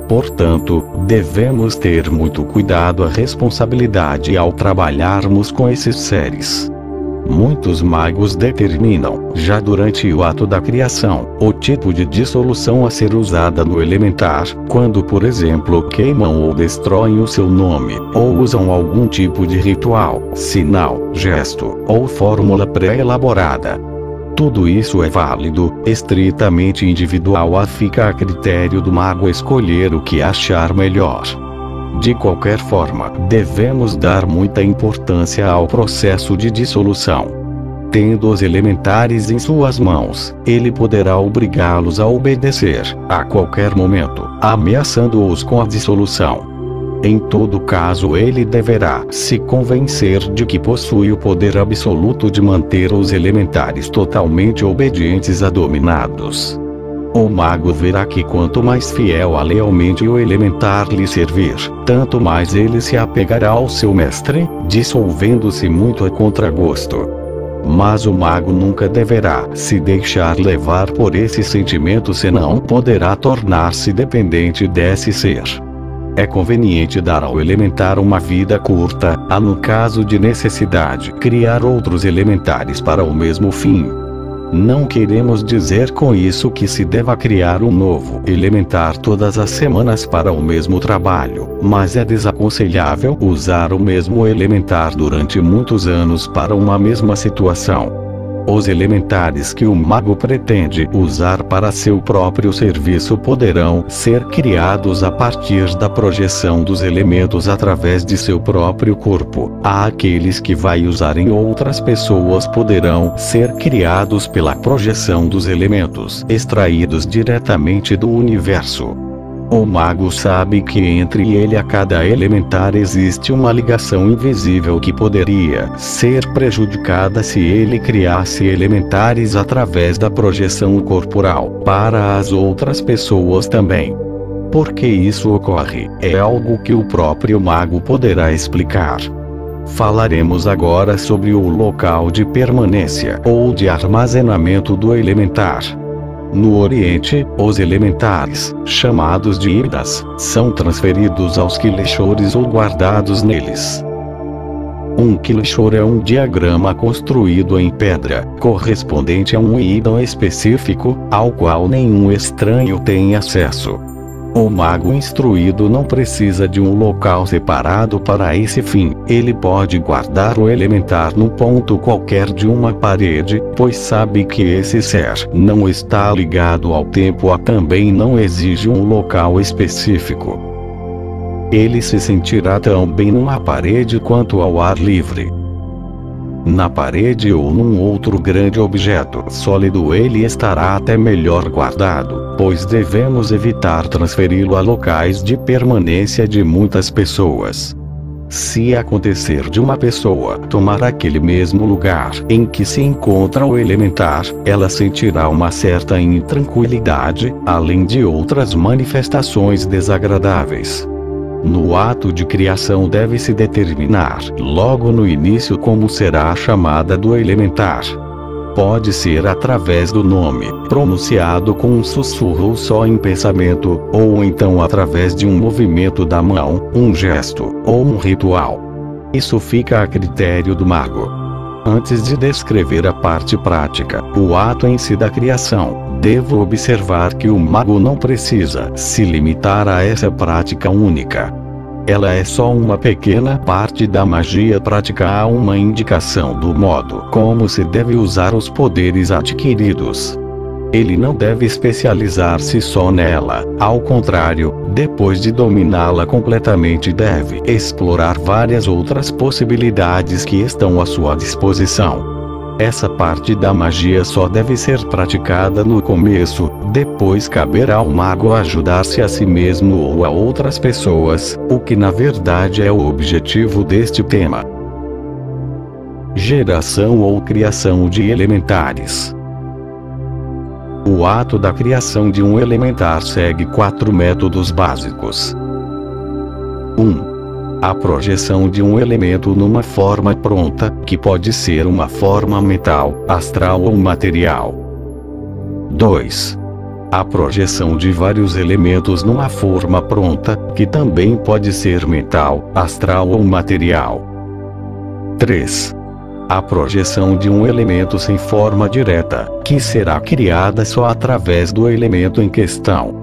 Portanto, devemos ter muito cuidado e responsabilidade ao trabalharmos com esses seres. Muitos magos determinam, já durante o ato da criação, o tipo de dissolução a ser usada no elementar, quando por exemplo queimam ou destroem o seu nome, ou usam algum tipo de ritual, sinal, gesto, ou fórmula pré-elaborada. Tudo isso é válido, estritamente individual, fica a critério do mago escolher o que achar melhor. De qualquer forma, devemos dar muita importância ao processo de dissolução. Tendo os elementares em suas mãos, ele poderá obrigá-los a obedecer, a qualquer momento, ameaçando-os com a dissolução. Em todo caso, ele deverá se convencer de que possui o poder absoluto de manter os elementares totalmente obedientes a dominados. O mago verá que quanto mais fiel a lealmente o elementar lhe servir, tanto mais ele se apegará ao seu mestre, dissolvendo-se muito a contragosto. Mas o mago nunca deverá se deixar levar por esse sentimento, senão poderá tornar-se dependente desse ser. É conveniente dar ao elementar uma vida curta, a no caso de necessidade criar outros elementares para o mesmo fim. Não queremos dizer com isso que se deva criar um novo elementar todas as semanas para o mesmo trabalho, mas é desaconselhável usar o mesmo elementar durante muitos anos para uma mesma situação. Os elementares que o mago pretende usar para seu próprio serviço poderão ser criados a partir da projeção dos elementos através de seu próprio corpo. Aqueles que vai usar em outras pessoas poderão ser criados pela projeção dos elementos extraídos diretamente do universo. O mago sabe que entre ele e cada elementar existe uma ligação invisível que poderia ser prejudicada se ele criasse elementares através da projeção corporal para as outras pessoas também. Por que isso ocorre, é algo que o próprio mago poderá explicar. Falaremos agora sobre o local de permanência ou de armazenamento do elementar. No Oriente, os elementares, chamados de Idas, são transferidos aos Kileshores ou guardados neles. Um Kileshor é um diagrama construído em pedra, correspondente a um Idan específico, ao qual nenhum estranho tem acesso. O mago instruído não precisa de um local separado para esse fim, ele pode guardar o elementar num ponto qualquer de uma parede, pois sabe que esse ser não está ligado ao tempo também não exige um local específico. Ele se sentirá tão bem numa parede quanto ao ar livre. Na parede ou num outro grande objeto sólido ele estará até melhor guardado, pois devemos evitar transferi-lo a locais de permanência de muitas pessoas. Se acontecer de uma pessoa tomar aquele mesmo lugar em que se encontra o elementar, ela sentirá uma certa intranquilidade, além de outras manifestações desagradáveis. No ato de criação deve-se determinar, logo no início, como será a chamada do elementar. Pode ser através do nome, pronunciado com um sussurro só em pensamento, ou então através de um movimento da mão, um gesto, ou um ritual. Isso fica a critério do mago. Antes de descrever a parte prática, o ato em si da criação, devo observar que o mago não precisa se limitar a essa prática única. Ela é só uma pequena parte da magia prática, há uma indicação do modo como se deve usar os poderes adquiridos. Ele não deve especializar-se só nela, ao contrário, depois de dominá-la completamente deve explorar várias outras possibilidades que estão à sua disposição. Essa parte da magia só deve ser praticada no começo, depois caberá ao mago ajudar-se a si mesmo ou a outras pessoas, o que na verdade é o objetivo deste tema. Geração ou criação de elementares. O ato da criação de um elementar segue 4 métodos básicos. 1. A projeção de um elemento numa forma pronta, que pode ser uma forma mental, astral ou material. 2. A projeção de vários elementos numa forma pronta, que também pode ser mental, astral ou material. 3. A projeção de um elemento sem forma direta, que será criada só através do elemento em questão.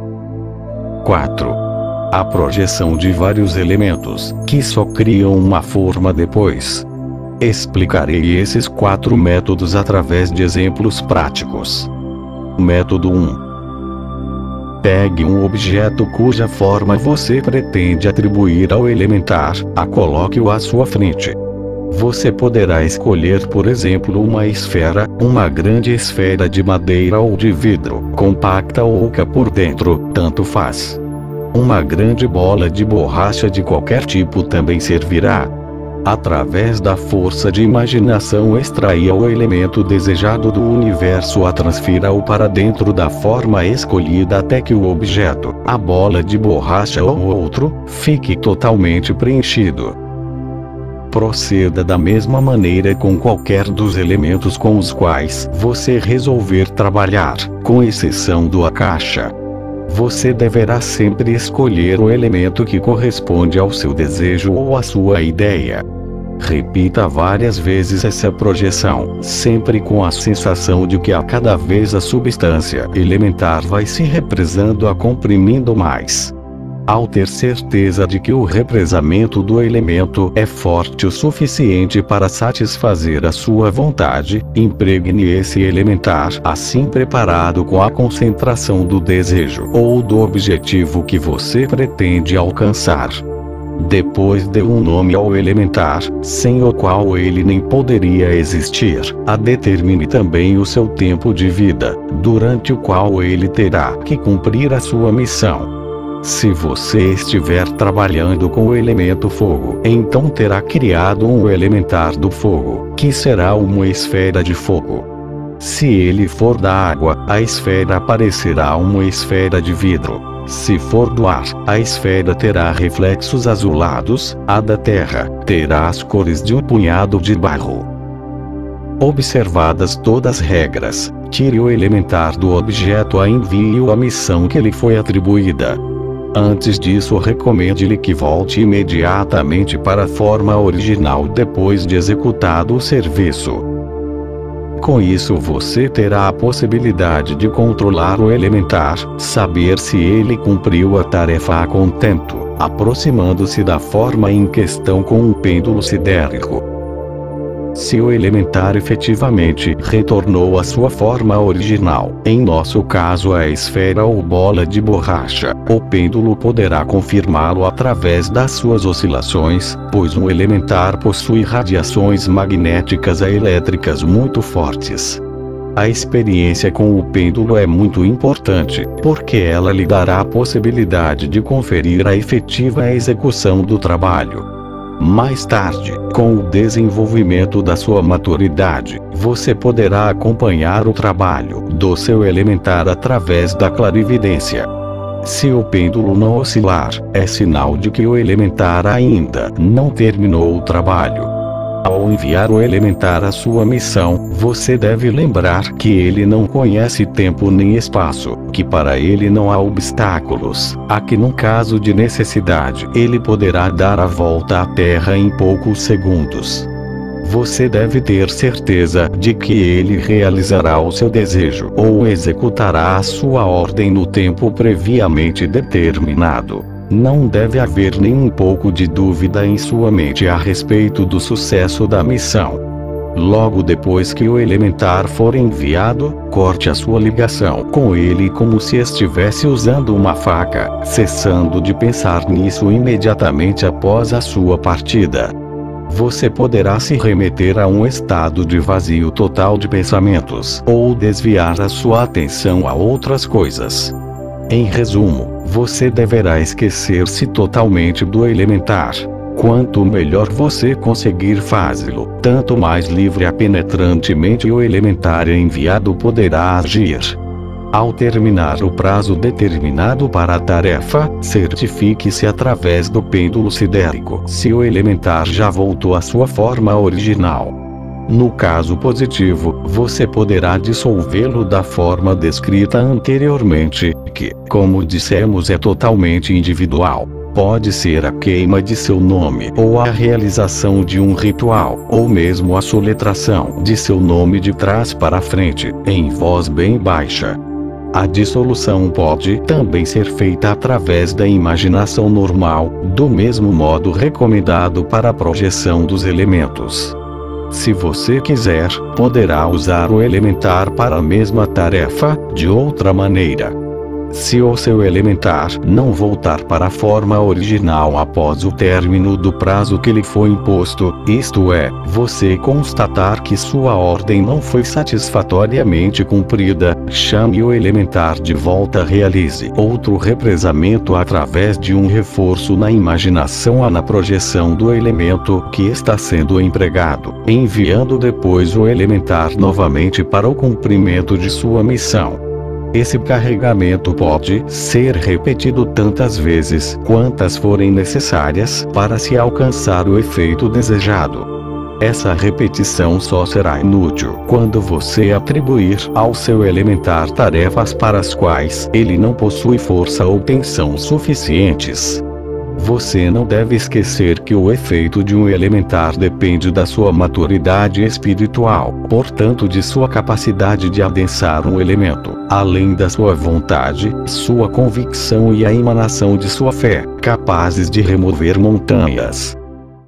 4. A projeção de vários elementos, que só criam uma forma depois. Explicarei esses 4 métodos através de exemplos práticos. Método 1. Pegue um objeto cuja forma você pretende atribuir ao elementar, coloque-o à sua frente. Você poderá escolher, por exemplo, uma esfera, uma grande esfera de madeira ou de vidro, compacta ou oca por dentro, tanto faz. Uma grande bola de borracha de qualquer tipo também servirá. Através da força de imaginação, extraia o elemento desejado do universo, transfira-o para dentro da forma escolhida até que o objeto, a bola de borracha ou outro, fique totalmente preenchido. Proceda da mesma maneira com qualquer dos elementos com os quais você resolver trabalhar, com exceção da caixa. Você deverá sempre escolher o elemento que corresponde ao seu desejo ou à sua ideia. Repita várias vezes essa projeção, sempre com a sensação de que a cada vez a substância elementar vai se represando, comprimindo mais. Ao ter certeza de que o represamento do elemento é forte o suficiente para satisfazer a sua vontade, impregne esse elementar assim preparado com a concentração do desejo ou do objetivo que você pretende alcançar. Depois dê um nome ao elementar, sem o qual ele nem poderia existir. Determine também o seu tempo de vida, durante o qual ele terá que cumprir a sua missão. Se você estiver trabalhando com o elemento fogo, então terá criado um elementar do fogo, que será uma esfera de fogo. Se ele for da água, a esfera parecerá uma esfera de vidro. Se for do ar, a esfera terá reflexos azulados, a da terra terá as cores de um punhado de barro. Observadas todas as regras, tire o elementar do objeto e envie-o à missão que lhe foi atribuída. Antes disso, recomende-lhe que volte imediatamente para a forma original depois de executado o serviço. Com isso você terá a possibilidade de controlar o elementar, saber se ele cumpriu a tarefa a contento, aproximando-se da forma em questão com um pêndulo sidérico. Se o elementar efetivamente retornou à sua forma original, em nosso caso a esfera ou bola de borracha, o pêndulo poderá confirmá-lo através das suas oscilações, pois um elementar possui radiações magnéticas e elétricas muito fortes. A experiência com o pêndulo é muito importante, porque ela lhe dará a possibilidade de conferir a efetiva execução do trabalho. Mais tarde, com o desenvolvimento da sua maturidade, você poderá acompanhar o trabalho do seu elementar através da clarividência. Se o pêndulo não oscilar, é sinal de que o elementar ainda não terminou o trabalho. Ao enviar o elementar à sua missão, você deve lembrar que ele não conhece tempo nem espaço, que para ele não há obstáculos, que num caso de necessidade ele poderá dar a volta à Terra em poucos segundos. Você deve ter certeza de que ele realizará o seu desejo ou executará a sua ordem no tempo previamente determinado. Não deve haver nem um pouco de dúvida em sua mente a respeito do sucesso da missão. Logo depois que o elementar for enviado, corte a sua ligação com ele como se estivesse usando uma faca, cessando de pensar nisso imediatamente após a sua partida. Você poderá se remeter a um estado de vazio total de pensamentos ou desviar a sua atenção a outras coisas. Em resumo, você deverá esquecer-se totalmente do elementar. Quanto melhor você conseguir fazê-lo, tanto mais livre e penetrantemente o elementar enviado poderá agir. Ao terminar o prazo determinado para a tarefa, certifique-se através do pêndulo sidérico se o elementar já voltou à sua forma original. No caso positivo, você poderá dissolvê-lo da forma descrita anteriormente, que, como dissemos, é totalmente individual. Pode ser a queima de seu nome ou a realização de um ritual, ou mesmo a soletração de seu nome de trás para frente, em voz bem baixa. A dissolução pode também ser feita através da imaginação normal, do mesmo modo recomendado para a projeção dos elementos. Se você quiser, poderá usar o elementar para a mesma tarefa, de outra maneira. Se o seu elementar não voltar para a forma original após o término do prazo que lhe foi imposto, isto é, você constatar que sua ordem não foi satisfatoriamente cumprida, chame o elementar de volta, realize outro represamento através de um reforço na imaginação ou na projeção do elemento que está sendo empregado, enviando depois o elementar novamente para o cumprimento de sua missão. Esse carregamento pode ser repetido tantas vezes quantas forem necessárias para se alcançar o efeito desejado. Essa repetição só será inútil quando você atribuir ao seu elementar tarefas para as quais ele não possui força ou tensão suficientes. Você não deve esquecer que o efeito de um elementar depende da sua maturidade espiritual, portanto de sua capacidade de adensar um elemento, além da sua vontade, sua convicção e a emanação de sua fé, capazes de remover montanhas.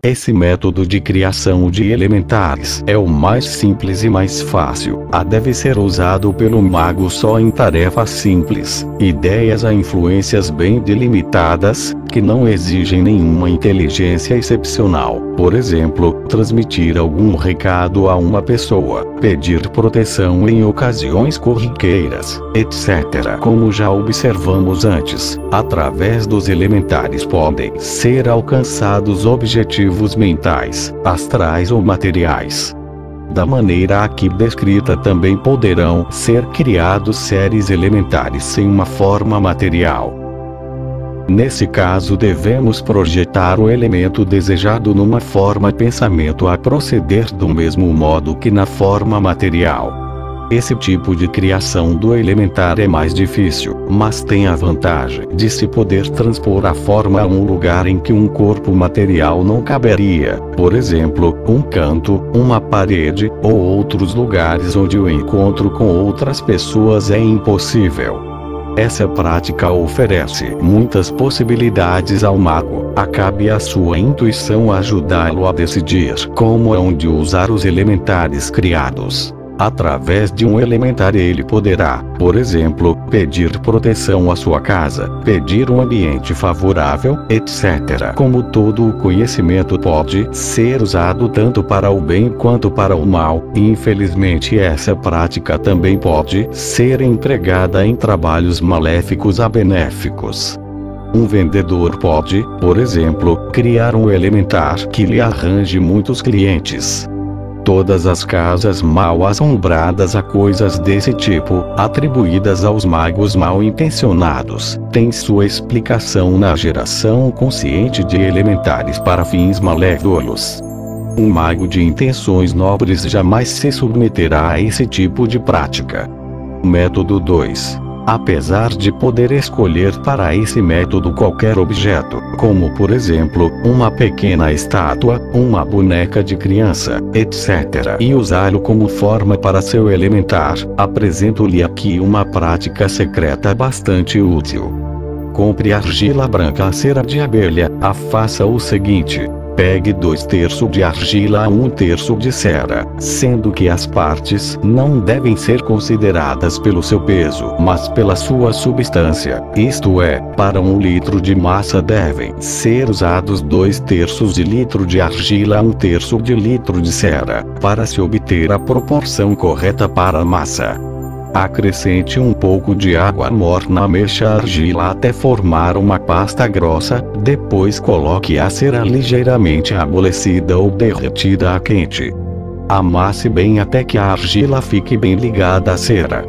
Esse método de criação de elementares é o mais simples e mais fácil. Deve ser usado pelo mago só em tarefas simples, ideias a influências bem delimitadas, que não exigem nenhuma inteligência excepcional. Por exemplo, transmitir algum recado a uma pessoa, pedir proteção em ocasiões corriqueiras, etc. Como já observamos antes, através dos elementares podem ser alcançados objetivos mentais, astrais ou materiais. Da maneira aqui descrita também poderão ser criados seres elementares sem uma forma material. Nesse caso devemos projetar o elemento desejado numa forma pensamento a proceder do mesmo modo que na forma material. Esse tipo de criação do elementar é mais difícil, mas tem a vantagem de se poder transpor a forma a um lugar em que um corpo material não caberia, por exemplo, um canto, uma parede, ou outros lugares onde o encontro com outras pessoas é impossível. Essa prática oferece muitas possibilidades ao mago. Cabe à sua intuição ajudá-lo a decidir como e onde usar os elementares criados. Através de um elementar ele poderá, por exemplo, pedir proteção à sua casa, pedir um ambiente favorável, etc. Como todo o conhecimento pode ser usado tanto para o bem quanto para o mal, infelizmente essa prática também pode ser empregada em trabalhos maléficos a benéficos. Um vendedor pode, por exemplo, criar um elementar que lhe arranje muitos clientes. Todas as casas mal assombradas a coisas desse tipo, atribuídas aos magos mal intencionados, têm sua explicação na geração consciente de elementares para fins malévolos. Um mago de intenções nobres jamais se submeterá a esse tipo de prática. Método 2. Apesar de poder escolher para esse método qualquer objeto, como por exemplo, uma pequena estátua, uma boneca de criança, etc., e usá-lo como forma para seu elementar, apresento-lhe aqui uma prática secreta bastante útil. Compre argila branca, cera de abelha, faça o seguinte. Pegue 2/3 de argila a 1/3 de cera, sendo que as partes não devem ser consideradas pelo seu peso, mas pela sua substância, isto é, para 1 litro de massa devem ser usados 2/3 de litro de argila a 1/3 de litro de cera, para se obter a proporção correta para a massa. Acrescente um pouco de água morna, mexa a argila até formar uma pasta grossa, depois coloque a cera ligeiramente amolecida ou derretida a quente. Amasse bem até que a argila fique bem ligada à cera.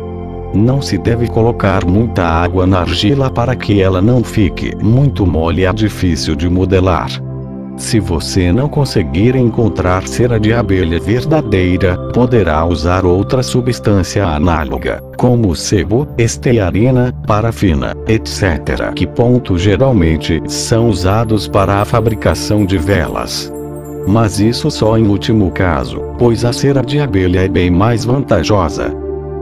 Não se deve colocar muita água na argila para que ela não fique muito mole e difícil de modelar. Se você não conseguir encontrar cera de abelha verdadeira, poderá usar outra substância análoga, como sebo, estearina, parafina, etc., que geralmente são usados para a fabricação de velas. Mas isso só em último caso, pois a cera de abelha é bem mais vantajosa.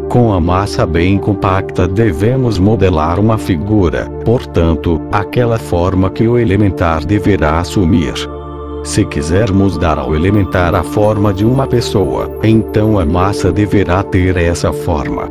Com a massa bem compacta devemos modelar uma figura, portanto, aquela forma que o elementar deverá assumir. Se quisermos dar ao elementar a forma de uma pessoa, então a massa deverá ter essa forma.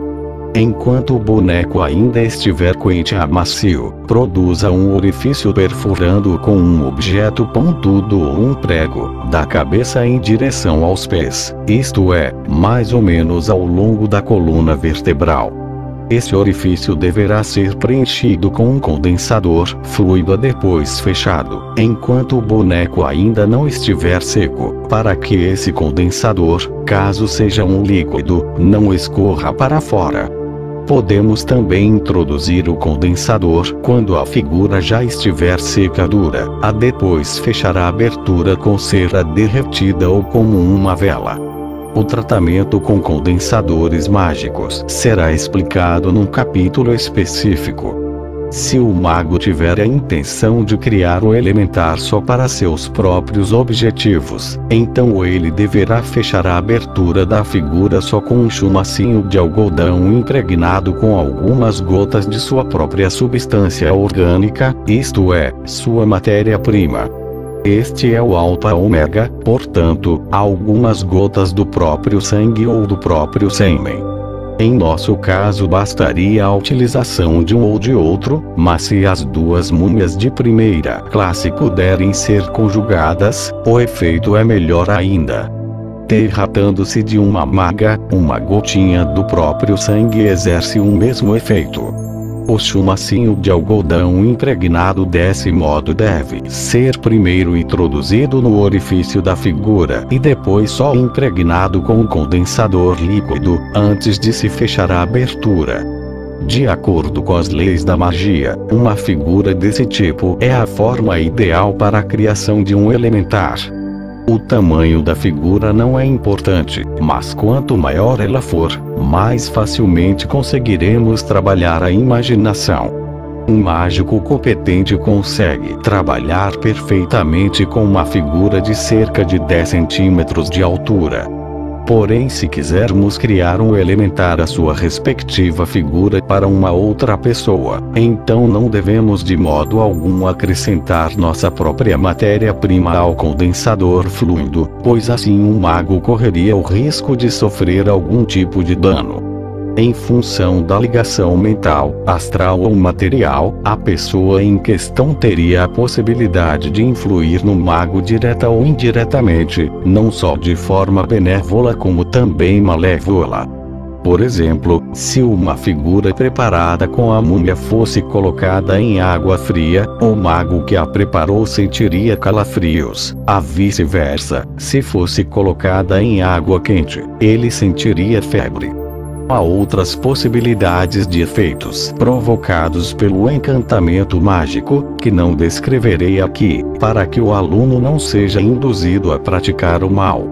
Enquanto o boneco ainda estiver quente a macio, produza um orifício perfurando-o com um objeto pontudo ou um prego, da cabeça em direção aos pés, isto é, mais ou menos ao longo da coluna vertebral. Esse orifício deverá ser preenchido com um condensador fluido depois fechado, enquanto o boneco ainda não estiver seco, para que esse condensador, caso seja um líquido, não escorra para fora. Podemos também introduzir o condensador quando a figura já estiver seca dura, a depois fechar a abertura com cera derretida ou como uma vela. O tratamento com condensadores mágicos será explicado num capítulo específico. Se o mago tiver a intenção de criar o elementar só para seus próprios objetivos, então ele deverá fechar a abertura da figura só com um chumacinho de algodão impregnado com algumas gotas de sua própria substância orgânica, isto é, sua matéria-prima. Este é o alfa ômega, portanto, algumas gotas do próprio sangue ou do próprio sêmen. Em nosso caso bastaria a utilização de um ou de outro, mas se as duas múmias de primeira classe puderem ser conjugadas, o efeito é melhor ainda. Tratando-se de uma maga, uma gotinha do próprio sangue exerce o mesmo efeito. O chumacinho de algodão impregnado desse modo deve ser primeiro introduzido no orifício da figura e depois só impregnado com o condensador líquido, antes de se fechar a abertura. De acordo com as leis da magia, uma figura desse tipo é a forma ideal para a criação de um elementar. O tamanho da figura não é importante, mas quanto maior ela for, mais facilmente conseguiremos trabalhar a imaginação. Um mágico competente consegue trabalhar perfeitamente com uma figura de cerca de 10 centímetros de altura. Porém, se quisermos criar um elementar à sua respectiva figura para uma outra pessoa, então não devemos de modo algum acrescentar nossa própria matéria-prima ao condensador fluido, pois assim um mago correria o risco de sofrer algum tipo de dano. Em função da ligação mental, astral ou material, a pessoa em questão teria a possibilidade de influir no mago direta ou indiretamente, não só de forma benévola como também malévola. Por exemplo, se uma figura preparada com a múmia fosse colocada em água fria, o mago que a preparou sentiria calafrios. A vice-versa, se fosse colocada em água quente, ele sentiria febre. Há outras possibilidades de efeitos provocados pelo encantamento mágico, que não descreverei aqui, para que o aluno não seja induzido a praticar o mal.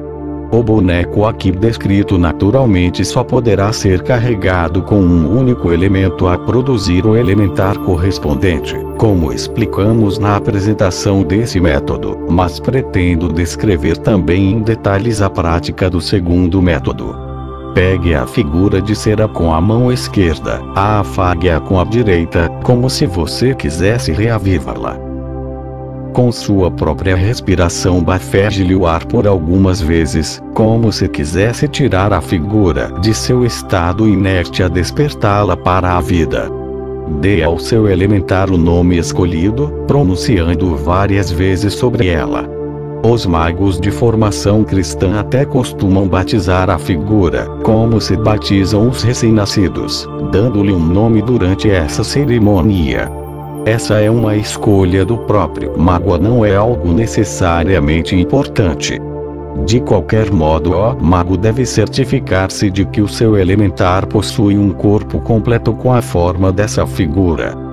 O boneco aqui descrito naturalmente só poderá ser carregado com um único elemento a produzir o elementar correspondente, como explicamos na apresentação desse método, mas pretendo descrever também em detalhes a prática do segundo método. Pegue a figura de cera com a mão esquerda, afague-a com a direita, como se você quisesse reavivá-la. Com sua própria respiração bafeje-lhe o ar por algumas vezes, como se quisesse tirar a figura de seu estado inerte a despertá-la para a vida. Dê ao seu elementar o nome escolhido, pronunciando-o várias vezes sobre ela. Os magos de formação cristã até costumam batizar a figura, como se batizam os recém-nascidos, dando-lhe um nome durante essa cerimônia. Essa é uma escolha do próprio mago, não é algo necessariamente importante. De qualquer modo, o mago deve certificar-se de que o seu elementar possui um corpo completo com a forma dessa figura.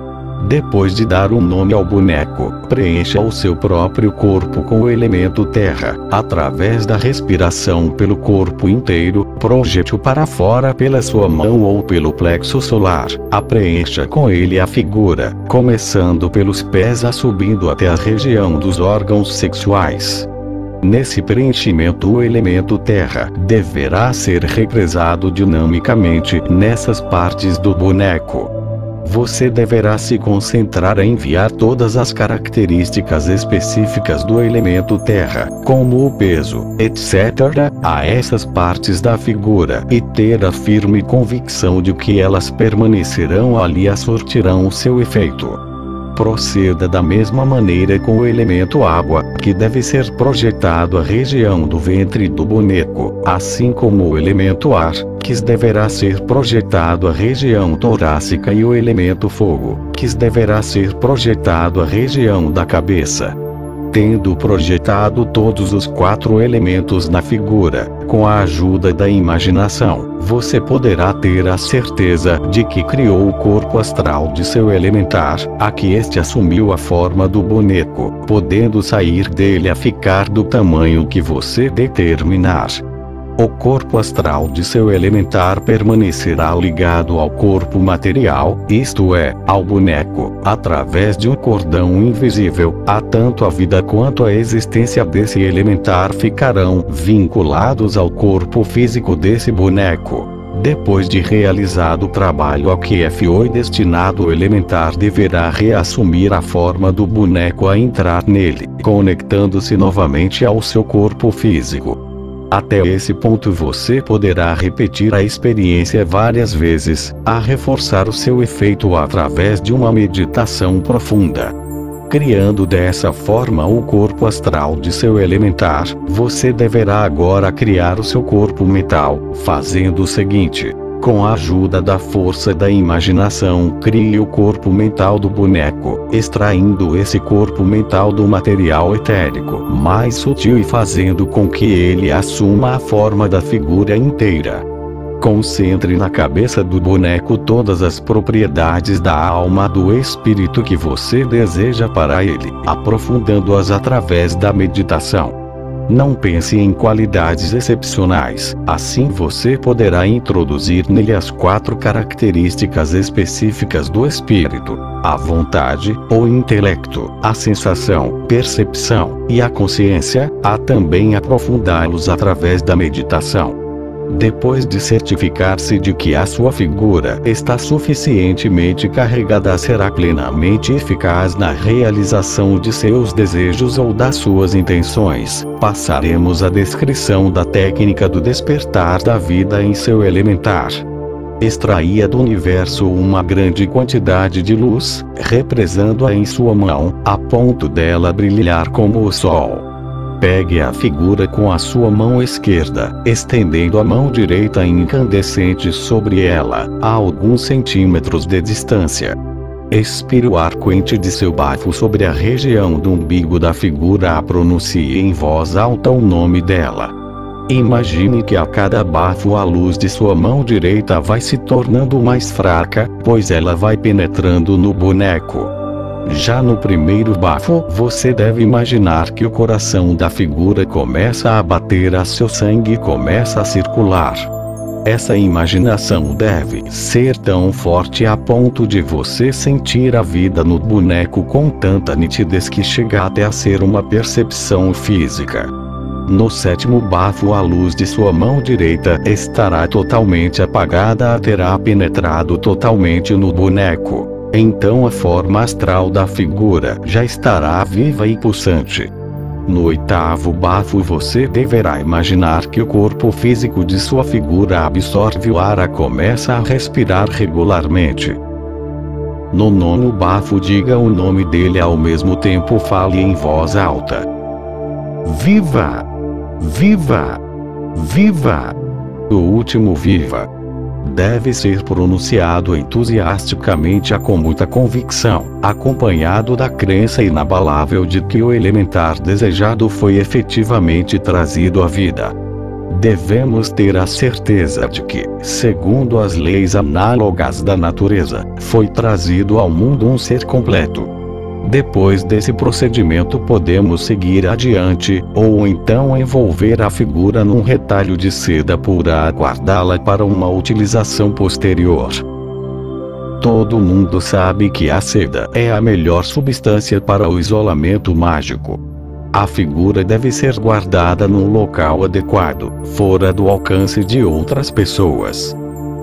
Depois de dar um nome ao boneco, preencha o seu próprio corpo com o elemento terra, através da respiração pelo corpo inteiro, projete-o para fora pela sua mão ou pelo plexo solar, preencha com ele a figura, começando pelos pés a subindo até a região dos órgãos sexuais. Nesse preenchimento o elemento terra deverá ser represado dinamicamente nessas partes do boneco. Você deverá se concentrar em enviar todas as características específicas do elemento terra, como o peso, etc., a essas partes da figura e ter a firme convicção de que elas permanecerão ali e sortirão o seu efeito. Proceda da mesma maneira com o elemento água, que deve ser projetado à região do ventre do boneco, assim como o elemento ar, que deverá ser projetado à região torácica, e o elemento fogo, que deverá ser projetado à região da cabeça. Tendo projetado todos os 4 elementos na figura, com a ajuda da imaginação, você poderá ter a certeza de que criou o corpo astral de seu elementar, a que este assumiu a forma do boneco, podendo sair dele a ficar do tamanho que você determinar. O corpo astral de seu elementar permanecerá ligado ao corpo material, isto é, ao boneco, através de um cordão invisível. Tanto a vida quanto a existência desse elementar ficarão vinculados ao corpo físico desse boneco. Depois de realizado o trabalho a que foi destinado, o elementar deverá reassumir a forma do boneco a entrar nele, conectando-se novamente ao seu corpo físico. Até esse ponto você poderá repetir a experiência várias vezes, a reforçar o seu efeito através de uma meditação profunda. Criando dessa forma o corpo astral de seu elementar, você deverá agora criar o seu corpo mental, fazendo o seguinte. Com a ajuda da força da imaginação, crie o corpo mental do boneco, extraindo esse corpo mental do material etérico mais sutil e fazendo com que ele assuma a forma da figura inteira. Concentre na cabeça do boneco todas as propriedades da alma do espírito que você deseja para ele, aprofundando-as através da meditação. Não pense em qualidades excepcionais, assim você poderá introduzir nele as 4 características específicas do espírito: a vontade, o intelecto, a sensação, percepção e a consciência, a também aprofundá-los através da meditação. Depois de certificar-se de que a sua figura está suficientemente carregada, será plenamente eficaz na realização de seus desejos ou das suas intenções. Passaremos à descrição da técnica do despertar da vida em seu elementar. Extraia do universo uma grande quantidade de luz, represando-a em sua mão, a ponto dela brilhar como o sol. Pegue a figura com a sua mão esquerda, estendendo a mão direita incandescente sobre ela, a alguns centímetros de distância. Expire o ar quente de seu bafo sobre a região do umbigo da figura. Pronuncie em voz alta o nome dela. Imagine que a cada bafo a luz de sua mão direita vai se tornando mais fraca, pois ela vai penetrando no boneco. Já no primeiro bafo, você deve imaginar que o coração da figura começa a bater, seu sangue começa a circular. Essa imaginação deve ser tão forte a ponto de você sentir a vida no boneco com tanta nitidez que chega até a ser uma percepção física. No 7º bafo, a luz de sua mão direita estará totalmente apagada, terá penetrado totalmente no boneco. Então a forma astral da figura já estará viva e pulsante. No 8º bafo, você deverá imaginar que o corpo físico de sua figura absorve o ar e começa a respirar regularmente. No 9º bafo, diga o nome dele ao mesmo tempo, fale em voz alta. Viva! Viva! Viva! O último viva deve ser pronunciado entusiasticamente com muita convicção, acompanhado da crença inabalável de que o elementar desejado foi efetivamente trazido à vida. Devemos ter a certeza de que, segundo as leis análogas da natureza, foi trazido ao mundo um ser completo. Depois desse procedimento podemos seguir adiante, ou então envolver a figura num retalho de seda pura e guardá-la para uma utilização posterior. Todo mundo sabe que a seda é a melhor substância para o isolamento mágico. A figura deve ser guardada num local adequado, fora do alcance de outras pessoas.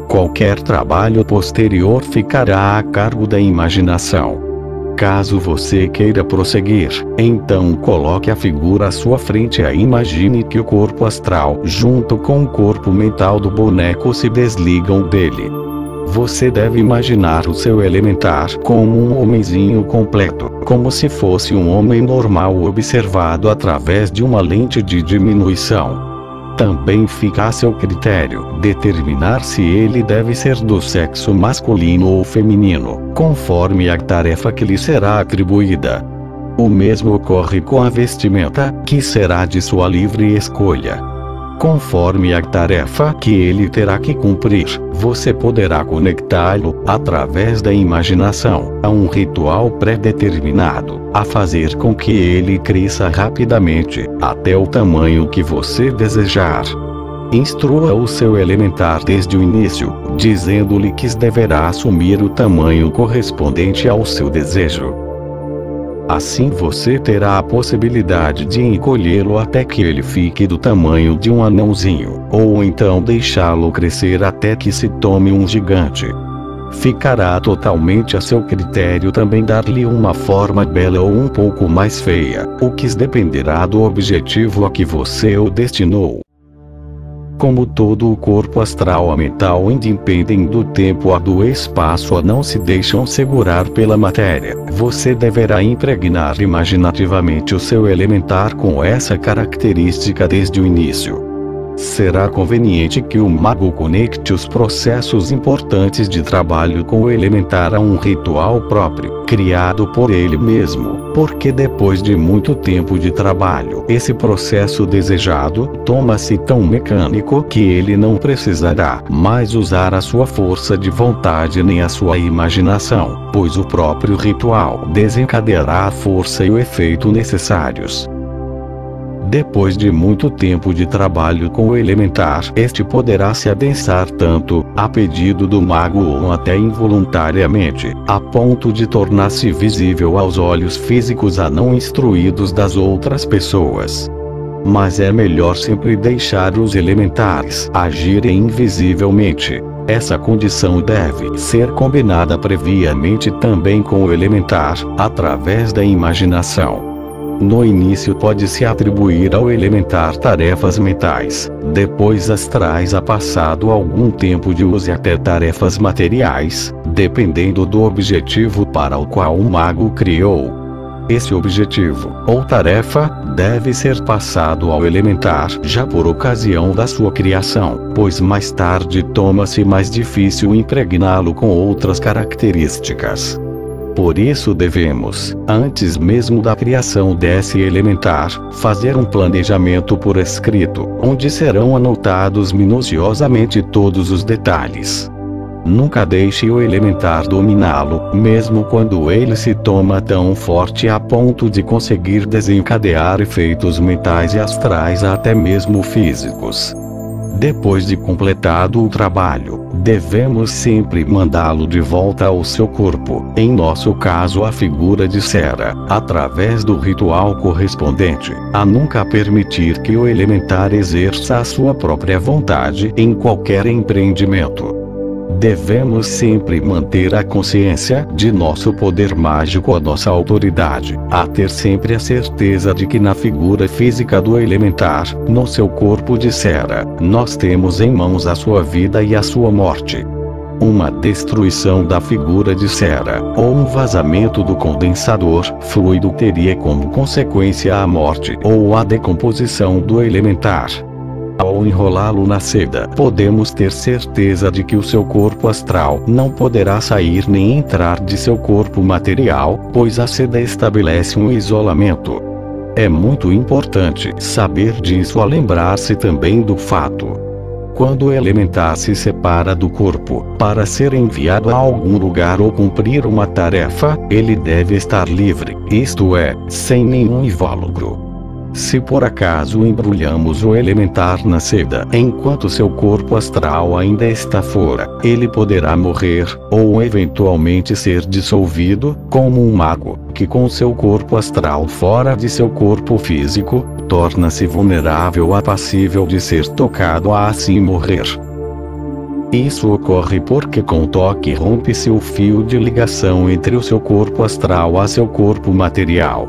Qualquer trabalho posterior ficará a cargo da imaginação. Caso você queira prosseguir, então coloque a figura à sua frente e imagine que o corpo astral, junto com o corpo mental do boneco, se desligam dele. Você deve imaginar o seu elementar como um homenzinho completo, como se fosse um homem normal observado através de uma lente de diminuição. Também fica a seu critério determinar se ele deve ser do sexo masculino ou feminino, conforme a tarefa que lhe será atribuída. O mesmo ocorre com a vestimenta, que será de sua livre escolha. Conforme a tarefa que ele terá que cumprir, você poderá conectá-lo, através da imaginação, a um ritual pré-determinado, a fazer com que ele cresça rapidamente, até o tamanho que você desejar. Instrua o seu elementar desde o início, dizendo-lhe que deverá assumir o tamanho correspondente ao seu desejo. Assim você terá a possibilidade de encolhê-lo até que ele fique do tamanho de um anãozinho, ou então deixá-lo crescer até que se tome um gigante. Ficará totalmente a seu critério também dar-lhe uma forma bela ou um pouco mais feia, o que dependerá do objetivo a que você o destinou. Como todo o corpo astral e mental independem do tempo e do espaço, não se deixam segurar pela matéria, você deverá impregnar imaginativamente o seu elementar com essa característica desde o início. Será conveniente que o mago conecte os processos importantes de trabalho com o elementar a um ritual próprio, criado por ele mesmo, porque depois de muito tempo de trabalho, esse processo desejado torna-se tão mecânico que ele não precisará mais usar a sua força de vontade nem a sua imaginação, pois o próprio ritual desencadeará a força e o efeito necessários. Depois de muito tempo de trabalho com o elementar, este poderá se adensar tanto, a pedido do mago ou até involuntariamente, a ponto de tornar-se visível aos olhos físicos não instruídos das outras pessoas. Mas é melhor sempre deixar os elementares agirem invisivelmente. Essa condição deve ser combinada previamente também com o elementar, através da imaginação. No início pode-se atribuir ao elementar tarefas mentais, depois astrais, passado algum tempo de uso até tarefas materiais, dependendo do objetivo para o qual o mago criou. Esse objetivo, ou tarefa, deve ser passado ao elementar já por ocasião da sua criação, pois mais tarde torna-se mais difícil impregná-lo com outras características. Por isso devemos, antes mesmo da criação desse elementar, fazer um planejamento por escrito, onde serão anotados minuciosamente todos os detalhes. Nunca deixe o elementar dominá-lo, mesmo quando ele se torna tão forte a ponto de conseguir desencadear efeitos mentais e astrais até mesmo físicos. Depois de completado o trabalho, devemos sempre mandá-lo de volta ao seu corpo, em nosso caso a figura de cera, através do ritual correspondente, a nunca permitir que o elementar exerça a sua própria vontade em qualquer empreendimento. Devemos sempre manter a consciência de nosso poder mágico, a nossa autoridade, a ter sempre a certeza de que na figura física do elementar, no seu corpo de cera, nós temos em mãos a sua vida e a sua morte. Uma destruição da figura de cera, ou um vazamento do condensador fluido teria como consequência a morte ou a decomposição do elementar. Ao enrolá-lo na seda, podemos ter certeza de que o seu corpo astral não poderá sair nem entrar de seu corpo material, pois a seda estabelece um isolamento. É muito importante saber disso, a lembrar-se também do fato. Quando o elementar se separa do corpo, para ser enviado a algum lugar ou cumprir uma tarefa, ele deve estar livre, isto é, sem nenhum invólucro. Se por acaso embrulhamos o elementar na seda enquanto seu corpo astral ainda está fora, ele poderá morrer, ou eventualmente ser dissolvido, como um mago, que com seu corpo astral fora de seu corpo físico, torna-se vulnerável a passível de ser tocado a assim morrer. Isso ocorre porque com o toque rompe-se o fio de ligação entre o seu corpo astral a seu corpo material.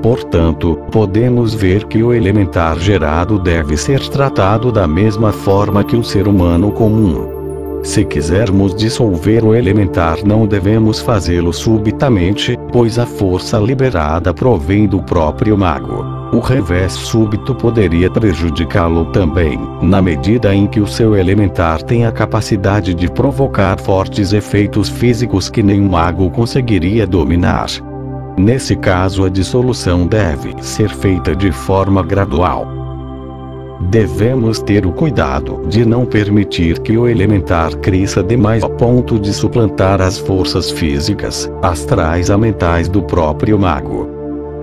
Portanto, podemos ver que o elementar gerado deve ser tratado da mesma forma que o ser humano comum. Se quisermos dissolver o elementar, não devemos fazê-lo subitamente, pois a força liberada provém do próprio mago. O revés súbito poderia prejudicá-lo também, na medida em que o seu elementar tem a capacidade de provocar fortes efeitos físicos que nenhum mago conseguiria dominar. Nesse caso, a dissolução deve ser feita de forma gradual. Devemos ter o cuidado de não permitir que o elementar cresça demais a ponto de suplantar as forças físicas, astrais e mentais do próprio mago.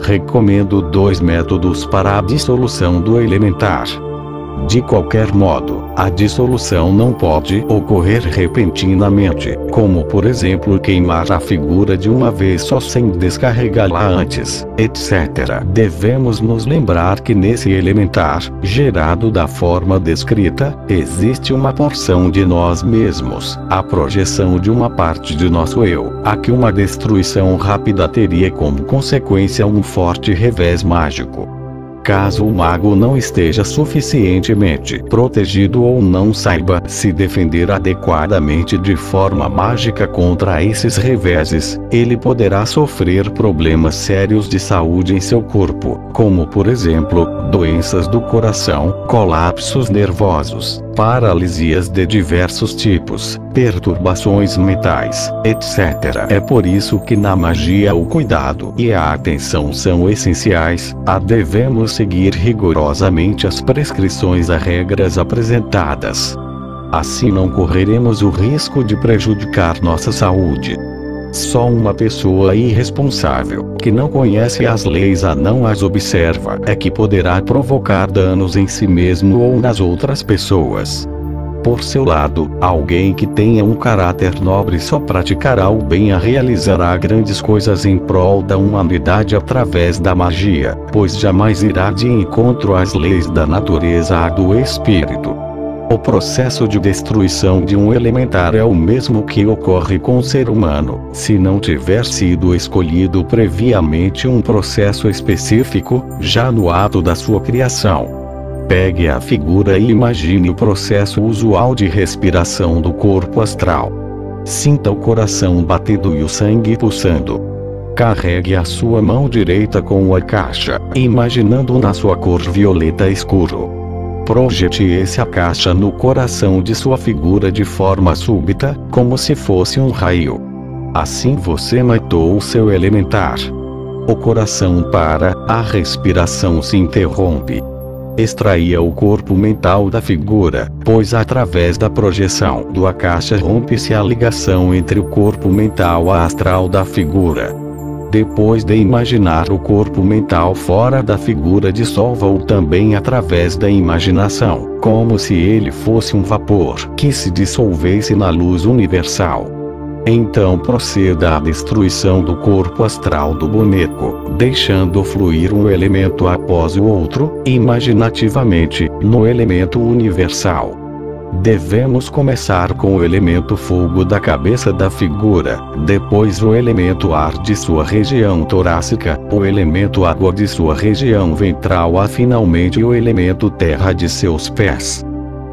Recomendo 2 métodos para a dissolução do elementar. De qualquer modo, a dissolução não pode ocorrer repentinamente, como por exemplo queimar a figura de uma vez só sem descarregá-la antes, etc. Devemos nos lembrar que nesse elementar, gerado da forma descrita, existe uma porção de nós mesmos, a projeção de uma parte de nosso eu, a que uma destruição rápida teria como consequência um forte revés mágico. Caso o mago não esteja suficientemente protegido ou não saiba se defender adequadamente de forma mágica contra esses reveses, ele poderá sofrer problemas sérios de saúde em seu corpo, como por exemplo, doenças do coração, colapsos nervosos, paralisias de diversos tipos, perturbações mentais, etc. É por isso que na magia o cuidado e a atenção são essenciais. Devemos seguir rigorosamente as prescrições e regras apresentadas. Assim não correremos o risco de prejudicar nossa saúde. Só uma pessoa irresponsável, que não conhece as leis e não as observa, é que poderá provocar danos em si mesmo ou nas outras pessoas. Por seu lado, alguém que tenha um caráter nobre só praticará o bem e realizará grandes coisas em prol da humanidade através da magia, pois jamais irá de encontro às leis da natureza e do espírito. O processo de destruição de um elementar é o mesmo que ocorre com o ser humano, se não tiver sido escolhido previamente um processo específico, já no ato da sua criação. Pegue a figura e imagine o processo usual de respiração do corpo astral. Sinta o coração batendo e o sangue pulsando. Carregue a sua mão direita com a caixa, imaginando na sua cor violeta escuro. Projete a caixa no coração de sua figura de forma súbita, como se fosse um raio. Assim você matou o seu elementar. O coração para, a respiração se interrompe. Extraia o corpo mental da figura, pois através da projeção da caixa rompe-se a ligação entre o corpo mental e astral da figura. Depois de imaginar o corpo mental fora da figura, dissolva-o também através da imaginação, como se ele fosse um vapor que se dissolvesse na luz universal. Então proceda à destruição do corpo astral do boneco, deixando fluir um elemento após o outro, imaginativamente, no elemento universal. Devemos começar com o elemento fogo da cabeça da figura, depois o elemento ar de sua região torácica, o elemento água de sua região ventral e finalmente o elemento terra de seus pés.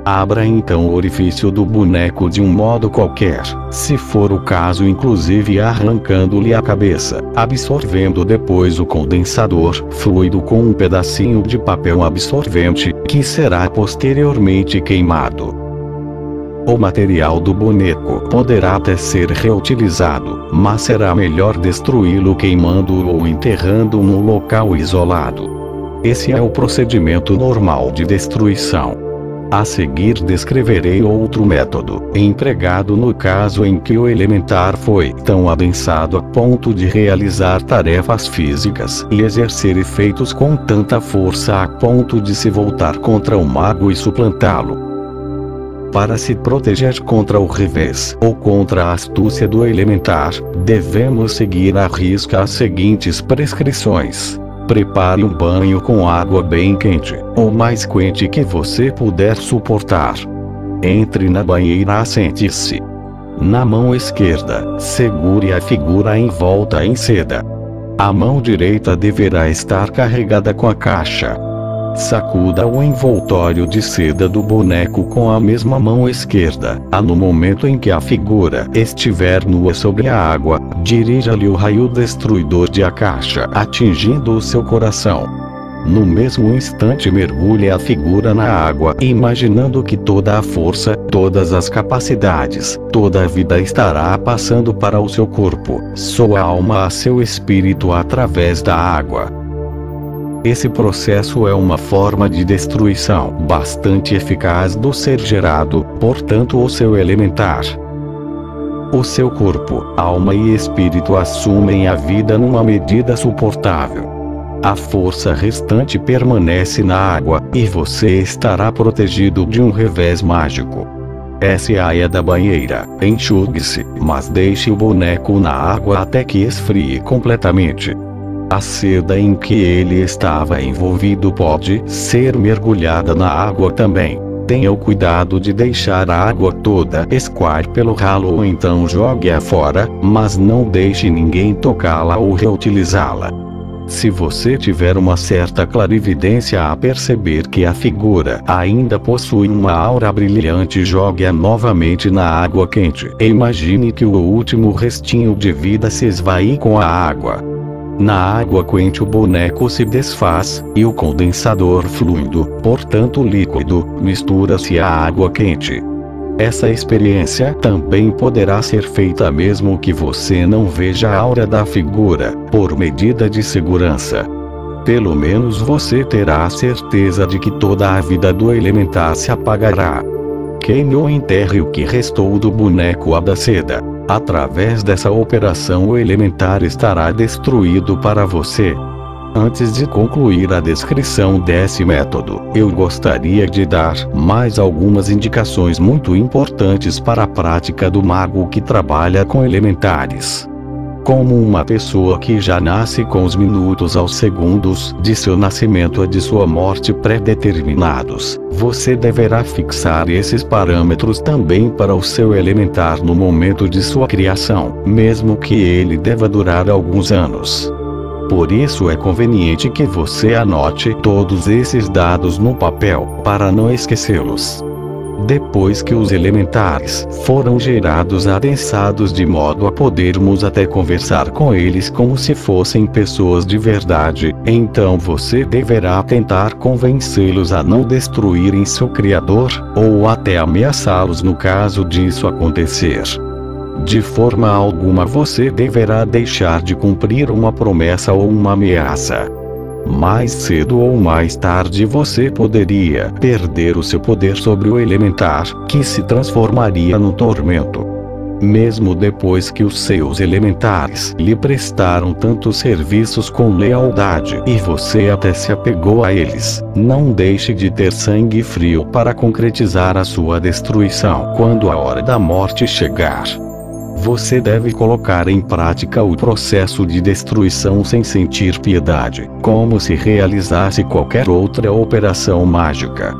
Abra então o orifício do boneco de um modo qualquer, se for o caso inclusive arrancando-lhe a cabeça, absorvendo depois o condensador fluido com um pedacinho de papel absorvente, que será posteriormente queimado. O material do boneco poderá até ser reutilizado, mas será melhor destruí-lo queimando-o ou enterrando-o num local isolado. Esse é o procedimento normal de destruição. A seguir descreverei outro método, empregado no caso em que o elementar foi tão adensado a ponto de realizar tarefas físicas e exercer efeitos com tanta força a ponto de se voltar contra o mago e suplantá-lo. Para se proteger contra o revés ou contra a astúcia do elementar, devemos seguir à risca as seguintes prescrições. Prepare um banho com água bem quente, ou mais quente que você puder suportar. Entre na banheira, assente-se. Na mão esquerda, segure a figura envolta em seda. A mão direita deverá estar carregada com a caixa. Sacuda o envoltório de seda do boneco com a mesma mão esquerda. No momento em que a figura estiver nua sobre a água, dirija-lhe o raio destruidor de a caixa, atingindo o seu coração. No mesmo instante, mergulhe a figura na água, imaginando que toda a força, todas as capacidades, toda a vida estará passando para o seu corpo, sua alma a seu espírito através da água. Esse processo é uma forma de destruição bastante eficaz do ser gerado, portanto o seu elementar. O seu corpo, alma e espírito assumem a vida numa medida suportável. A força restante permanece na água, e você estará protegido de um revés mágico. Saia da banheira, enxugue-se, mas deixe o boneco na água até que esfrie completamente. A seda em que ele estava envolvido pode ser mergulhada na água também. Tenha o cuidado de deixar a água toda escoar pelo ralo ou então jogue-a fora, mas não deixe ninguém tocá-la ou reutilizá-la. Se você tiver uma certa clarividência a perceber que a figura ainda possui uma aura brilhante, jogue-a novamente na água quente. Imagine que o último restinho de vida se esvai com a água. Na água quente o boneco se desfaz, e o condensador fluido, portanto líquido, mistura-se à água quente. Essa experiência também poderá ser feita mesmo que você não veja a aura da figura, por medida de segurança. Pelo menos você terá a certeza de que toda a vida do elementar se apagará. Queime ou enterre o que restou do boneco da seda. Através dessa operação o elementar estará destruído para você. Antes de concluir a descrição desse método, eu gostaria de dar mais algumas indicações muito importantes para a prática do mago que trabalha com elementares. Como uma pessoa que já nasce com os minutos aos segundos de seu nascimento e de sua morte pré-determinados, você deverá fixar esses parâmetros também para o seu elementar no momento de sua criação, mesmo que ele deva durar alguns anos. Por isso é conveniente que você anote todos esses dados no papel, para não esquecê-los. Depois que os elementares foram gerados adensados de modo a podermos até conversar com eles como se fossem pessoas de verdade, então você deverá tentar convencê-los a não destruírem seu criador, ou até ameaçá-los no caso disso acontecer. De forma alguma você deverá deixar de cumprir uma promessa ou uma ameaça. Mais cedo ou mais tarde você poderia perder o seu poder sobre o elementar, que se transformaria no tormento. Mesmo depois que os seus elementares lhe prestaram tantos serviços com lealdade e você até se apegou a eles, não deixe de ter sangue frio para concretizar a sua destruição quando a hora da morte chegar. Você deve colocar em prática o processo de destruição sem sentir piedade, como se realizasse qualquer outra operação mágica.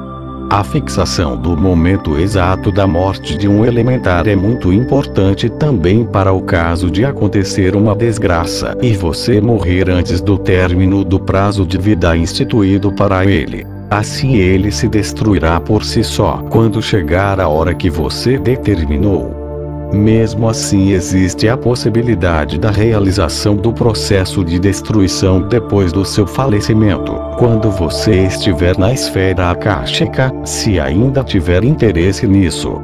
A fixação do momento exato da morte de um elementar é muito importante também para o caso de acontecer uma desgraça e você morrer antes do término do prazo de vida instituído para ele. Assim ele se destruirá por si só quando chegar a hora que você determinou. Mesmo assim existe a possibilidade da realização do processo de destruição depois do seu falecimento, quando você estiver na esfera akáshica, se ainda tiver interesse nisso.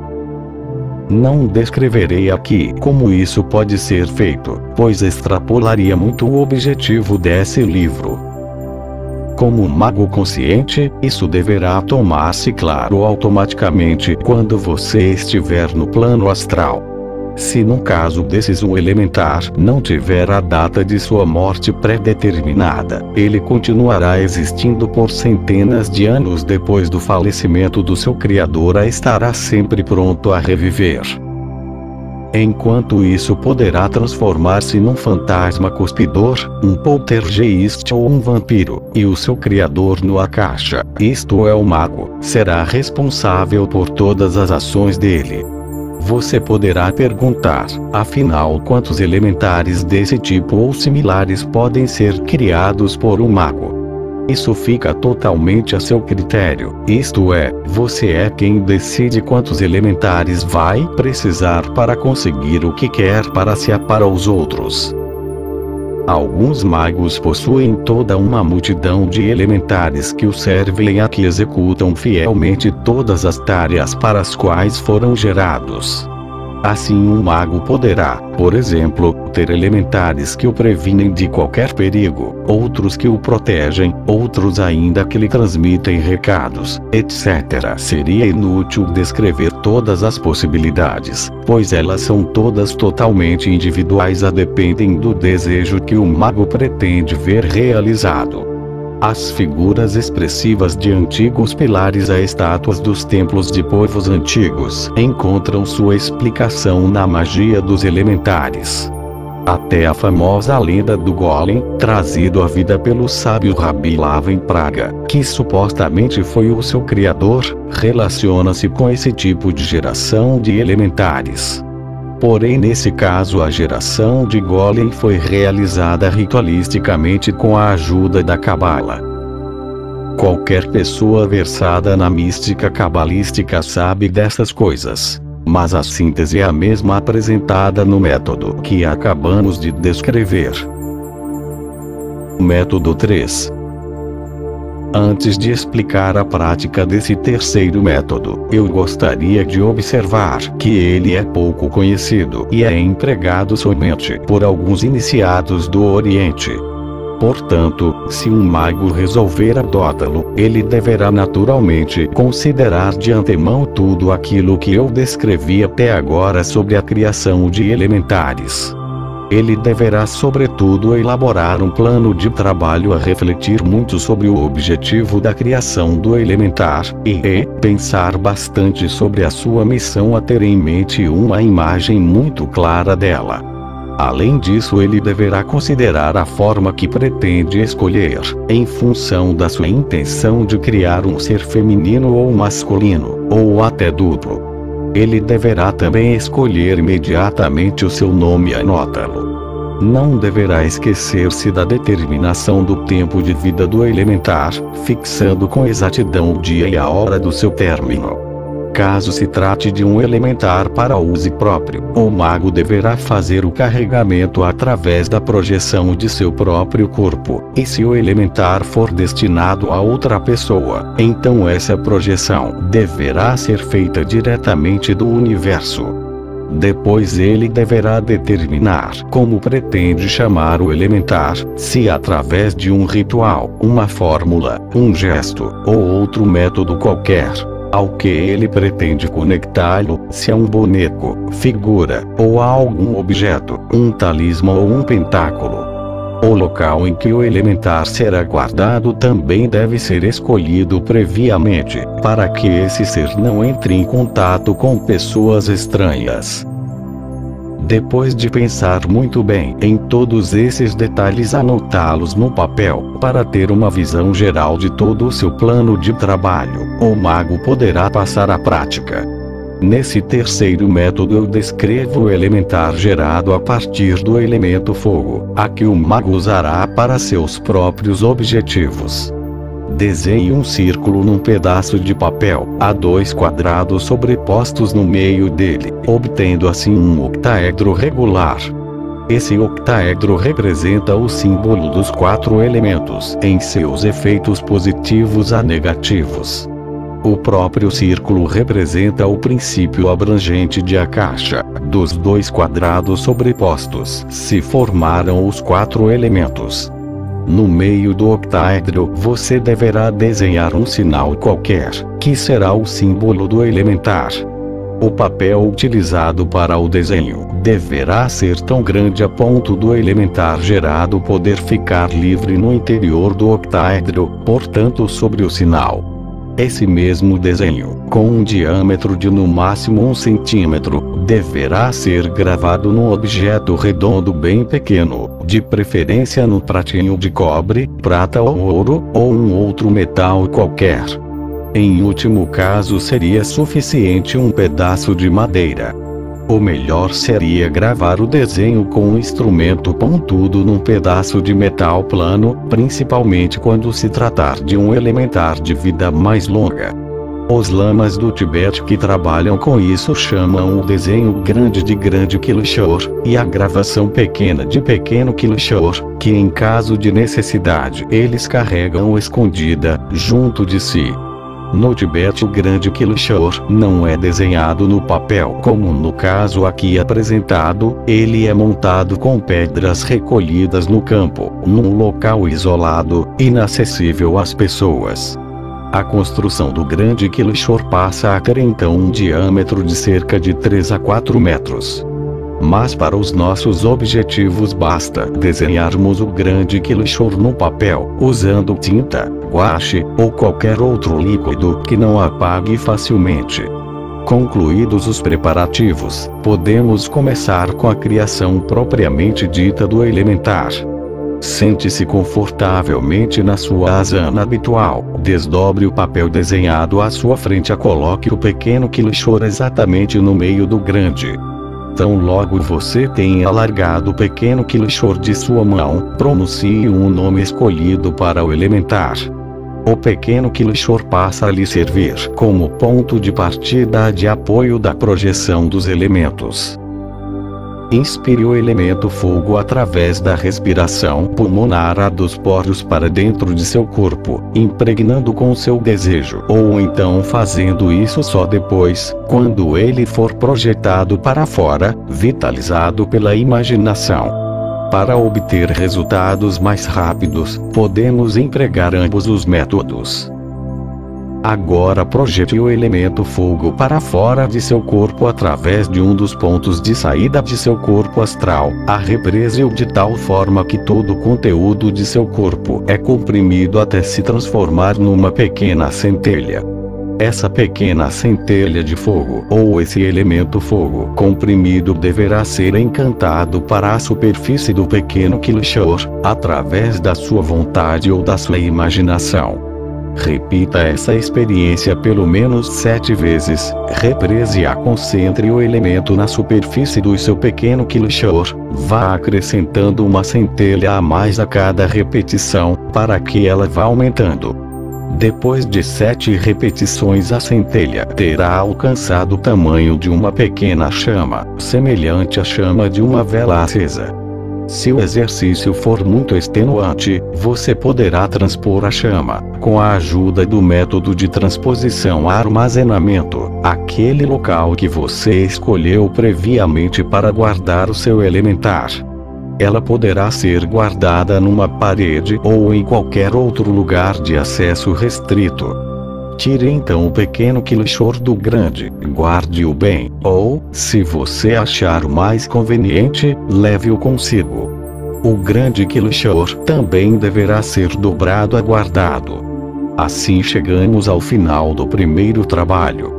Não descreverei aqui como isso pode ser feito, pois extrapolaria muito o objetivo desse livro. Como um mago consciente, isso deverá tomar-se claro automaticamente quando você estiver no plano astral. Se no caso desses um elementar não tiver a data de sua morte pré-determinada, ele continuará existindo por centenas de anos depois do falecimento do seu criador e estará sempre pronto a reviver. Enquanto isso poderá transformar-se num fantasma cuspidor, um poltergeist ou um vampiro, e o seu criador no Akasha, isto é o mago, será responsável por todas as ações dele. Você poderá perguntar, afinal, quantos elementares desse tipo ou similares podem ser criados por um mago? Isso fica totalmente a seu critério, isto é, você é quem decide quantos elementares vai precisar para conseguir o que quer para si e para os outros. Alguns magos possuem toda uma multidão de elementares que os servem e que executam fielmente todas as tarefas para as quais foram gerados. Assim, um mago poderá, por exemplo, ter elementares que o previnem de qualquer perigo, outros que o protegem, outros ainda que lhe transmitem recados, etc. Seria inútil descrever todas as possibilidades, pois elas são todas totalmente individuais e dependem do desejo que o mago pretende ver realizado. As figuras expressivas de antigos pilares a estátuas dos templos de povos antigos encontram sua explicação na magia dos elementares. Até a famosa lenda do Golem, trazido à vida pelo sábio Rabi Lava em Praga, que supostamente foi o seu criador, relaciona-se com esse tipo de geração de elementares. Porém, nesse caso, a geração de Golem foi realizada ritualisticamente com a ajuda da Cabala. Qualquer pessoa versada na mística cabalística sabe dessas coisas, mas a síntese é a mesma apresentada no método que acabamos de descrever. Método 3. Antes de explicar a prática desse terceiro método, eu gostaria de observar que ele é pouco conhecido e é empregado somente por alguns iniciados do Oriente. Portanto, se um mago resolver adotá-lo, ele deverá naturalmente considerar de antemão tudo aquilo que eu descrevi até agora sobre a criação de elementares. Ele deverá sobretudo elaborar um plano de trabalho a refletir muito sobre o objetivo da criação do elementar, e pensar bastante sobre a sua missão a ter em mente uma imagem muito clara dela. Além disso, ele deverá considerar a forma que pretende escolher, em função da sua intenção de criar um ser feminino ou masculino, ou até duplo. Ele deverá também escolher imediatamente o seu nome e anotá-lo. Não deverá esquecer-se da determinação do tempo de vida do elementar, fixando com exatidão o dia e a hora do seu término. Caso se trate de um elementar para uso próprio, o mago deverá fazer o carregamento através da projeção de seu próprio corpo, e se o elementar for destinado a outra pessoa, então essa projeção deverá ser feita diretamente do universo. Depois ele deverá determinar como pretende chamar o elementar, se através de um ritual, uma fórmula, um gesto, ou outro método qualquer, ao que ele pretende conectá-lo, se é um boneco, figura, ou a algum objeto, um talismã ou um pentáculo. O local em que o elementar será guardado também deve ser escolhido previamente, para que esse ser não entre em contato com pessoas estranhas. Depois de pensar muito bem em todos esses detalhes, anotá-los no papel, para ter uma visão geral de todo o seu plano de trabalho, o mago poderá passar à prática. Nesse terceiro método eu descrevo o elementar gerado a partir do elemento fogo, a que o mago usará para seus próprios objetivos. Desenhe um círculo num pedaço de papel, a 2 quadrados sobrepostos no meio dele, obtendo assim um octaedro regular. Esse octaedro representa o símbolo dos 4 elementos em seus efeitos positivos a negativos. O próprio círculo representa o princípio abrangente de Akasha. Dos 2 quadrados sobrepostos se formaram os 4 elementos. No meio do octaedro você deverá desenhar um sinal qualquer, que será o símbolo do elementar. O papel utilizado para o desenho deverá ser tão grande a ponto do elementar gerado poder ficar livre no interior do octaedro, portanto sobre o sinal. Esse mesmo desenho, com um diâmetro de no máximo 1 centímetro, deverá ser gravado num objeto redondo bem pequeno, de preferência no pratinho de cobre, prata ou ouro, ou um outro metal qualquer. Em último caso seria suficiente um pedaço de madeira. O melhor seria gravar o desenho com um instrumento pontudo num pedaço de metal plano, principalmente quando se tratar de um elementar de vida mais longa. Os lamas do Tibete que trabalham com isso chamam o desenho grande de grande Kilshor, e a gravação pequena de pequeno Kilshor, que em caso de necessidade eles carregam escondida, junto de si. No Tibete o grande Kilshor não é desenhado no papel como no caso aqui apresentado, ele é montado com pedras recolhidas no campo, num local isolado, inacessível às pessoas. A construção do grande Kilshor passa a ter então um diâmetro de cerca de 3 a 4 metros. Mas para os nossos objetivos basta desenharmos o grande Kilshor no papel, usando tinta, guache, ou qualquer outro líquido que não apague facilmente. Concluídos os preparativos, podemos começar com a criação propriamente dita do elementar. Sente-se confortavelmente na sua asana habitual, desdobre o papel desenhado à sua frente e coloque o pequeno Kilshor exatamente no meio do grande. Tão logo você tenha alargado o pequeno Kilshor de sua mão, pronuncie um nome escolhido para o elementar. O pequeno Kilshor passa a lhe servir como ponto de partida de apoio da projeção dos elementos. Inspire o elemento fogo através da respiração pulmonar dos poros para dentro de seu corpo, impregnando com seu desejo, ou então fazendo isso só depois, quando ele for projetado para fora, vitalizado pela imaginação. Para obter resultados mais rápidos, podemos empregar ambos os métodos. Agora projete o elemento fogo para fora de seu corpo através de um dos pontos de saída de seu corpo astral, represe-o de tal forma que todo o conteúdo de seu corpo é comprimido até se transformar numa pequena centelha. Essa pequena centelha de fogo, ou esse elemento fogo comprimido, deverá ser encantado para a superfície do pequeno Kilshor, através da sua vontade ou da sua imaginação. Repita essa experiência pelo menos 7 vezes, represe-a, concentre o elemento na superfície do seu pequeno Kilshor, vá acrescentando uma centelha a mais a cada repetição, para que ela vá aumentando. Depois de 7 repetições a centelha terá alcançado o tamanho de uma pequena chama, semelhante à chama de uma vela acesa. Se o exercício for muito extenuante, você poderá transpor a chama, com a ajuda do método de transposição-armazenamento, aquele local que você escolheu previamente para guardar o seu elementar. Ela poderá ser guardada numa parede ou em qualquer outro lugar de acesso restrito. Tire então o pequeno Kilshor do grande, guarde-o bem, ou, se você achar mais conveniente, leve-o consigo. O grande Kilshor também deverá ser dobrado e guardado. Assim chegamos ao final do primeiro trabalho.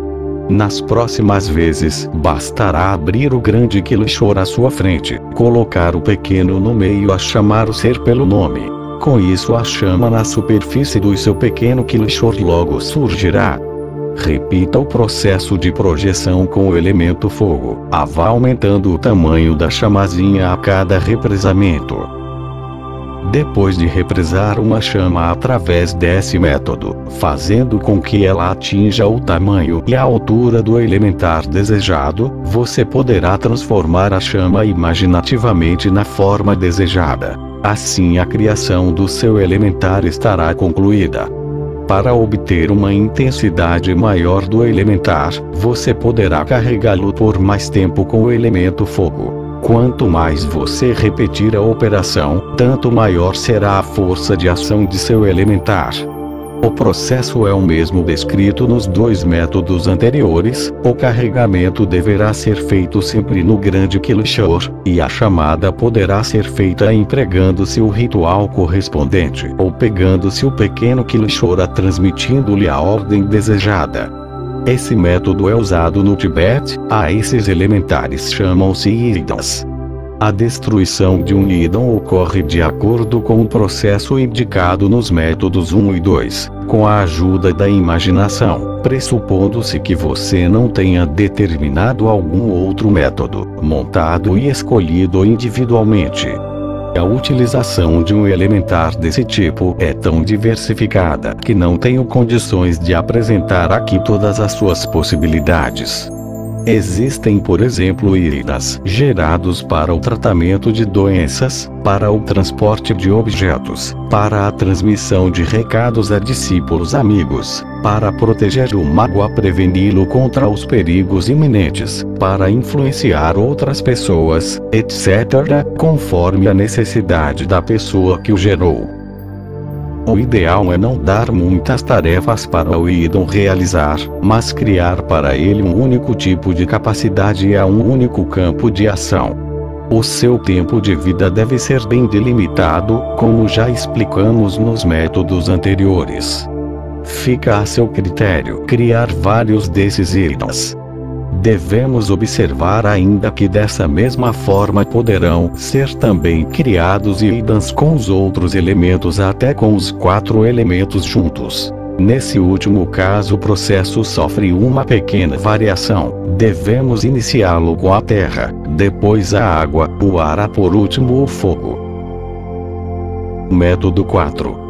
Nas próximas vezes, bastará abrir o grande Kilshor à sua frente, colocar o pequeno no meio a chamar o ser pelo nome. Com isso a chama na superfície do seu pequeno Kilshor logo surgirá. Repita o processo de projeção com o elemento fogo, vá aumentando o tamanho da chamazinha a cada represamento. Depois de represar uma chama através desse método, fazendo com que ela atinja o tamanho e a altura do elementar desejado, você poderá transformar a chama imaginativamente na forma desejada. Assim a criação do seu elementar estará concluída. Para obter uma intensidade maior do elementar, você poderá carregá-lo por mais tempo com o elemento fogo. Quanto mais você repetir a operação, tanto maior será a força de ação de seu elementar. O processo é o mesmo descrito nos dois métodos anteriores. O carregamento deverá ser feito sempre no grande Kishore, e a chamada poderá ser feita empregando-se o ritual correspondente ou pegando-se o pequeno Kishore transmitindo-lhe a ordem desejada. Esse método é usado no Tibete. A esses elementares chamam-se Idas. A destruição de um Idam ocorre de acordo com o processo indicado nos métodos 1 e 2, com a ajuda da imaginação, pressupondo-se que você não tenha determinado algum outro método, montado e escolhido individualmente. A utilização de um elementar desse tipo é tão diversificada que não tenho condições de apresentar aqui todas as suas possibilidades. Existem, por exemplo, Idas gerados para o tratamento de doenças, para o transporte de objetos, para a transmissão de recados a discípulos amigos, para proteger o mago a preveni-lo contra os perigos iminentes, para influenciar outras pessoas, etc., conforme a necessidade da pessoa que o gerou. O ideal é não dar muitas tarefas para o Idam realizar, mas criar para ele um único tipo de capacidade e um único campo de ação. O seu tempo de vida deve ser bem delimitado, como já explicamos nos métodos anteriores. Fica a seu critério criar vários desses Idams. Devemos observar ainda que dessa mesma forma poderão ser também criados Idams com os outros elementos até com os 4 elementos juntos. Nesse último caso o processo sofre uma pequena variação. Devemos iniciá-lo com a terra, depois a água, o ar e por último o fogo. Método 4.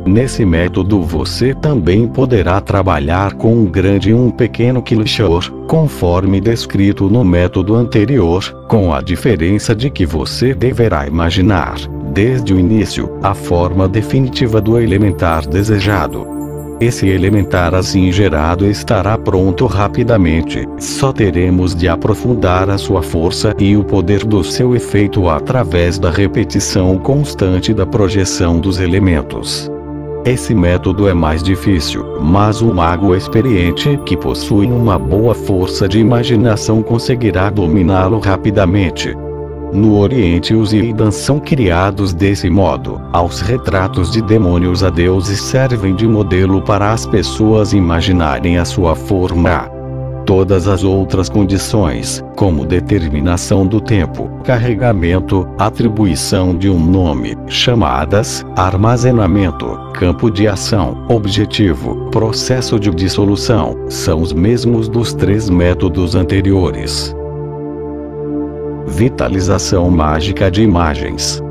Nesse método você também poderá trabalhar com um grande e um pequeno Kishore, conforme descrito no método anterior, com a diferença de que você deverá imaginar, desde o início, a forma definitiva do elementar desejado. Esse elementar assim gerado estará pronto rapidamente, só teremos de aprofundar a sua força e o poder do seu efeito através da repetição constante da projeção dos elementos. Esse método é mais difícil, mas o mago experiente que possui uma boa força de imaginação conseguirá dominá-lo rapidamente. No Oriente os Idams são criados desse modo. Aos retratos de demônios a deuses servem de modelo para as pessoas imaginarem a sua forma. Todas as outras condições, como determinação do tempo, carregamento, atribuição de um nome, chamadas, armazenamento, campo de ação, objetivo, processo de dissolução, são os mesmos dos 3 métodos anteriores. Vitalização mágica de imagens.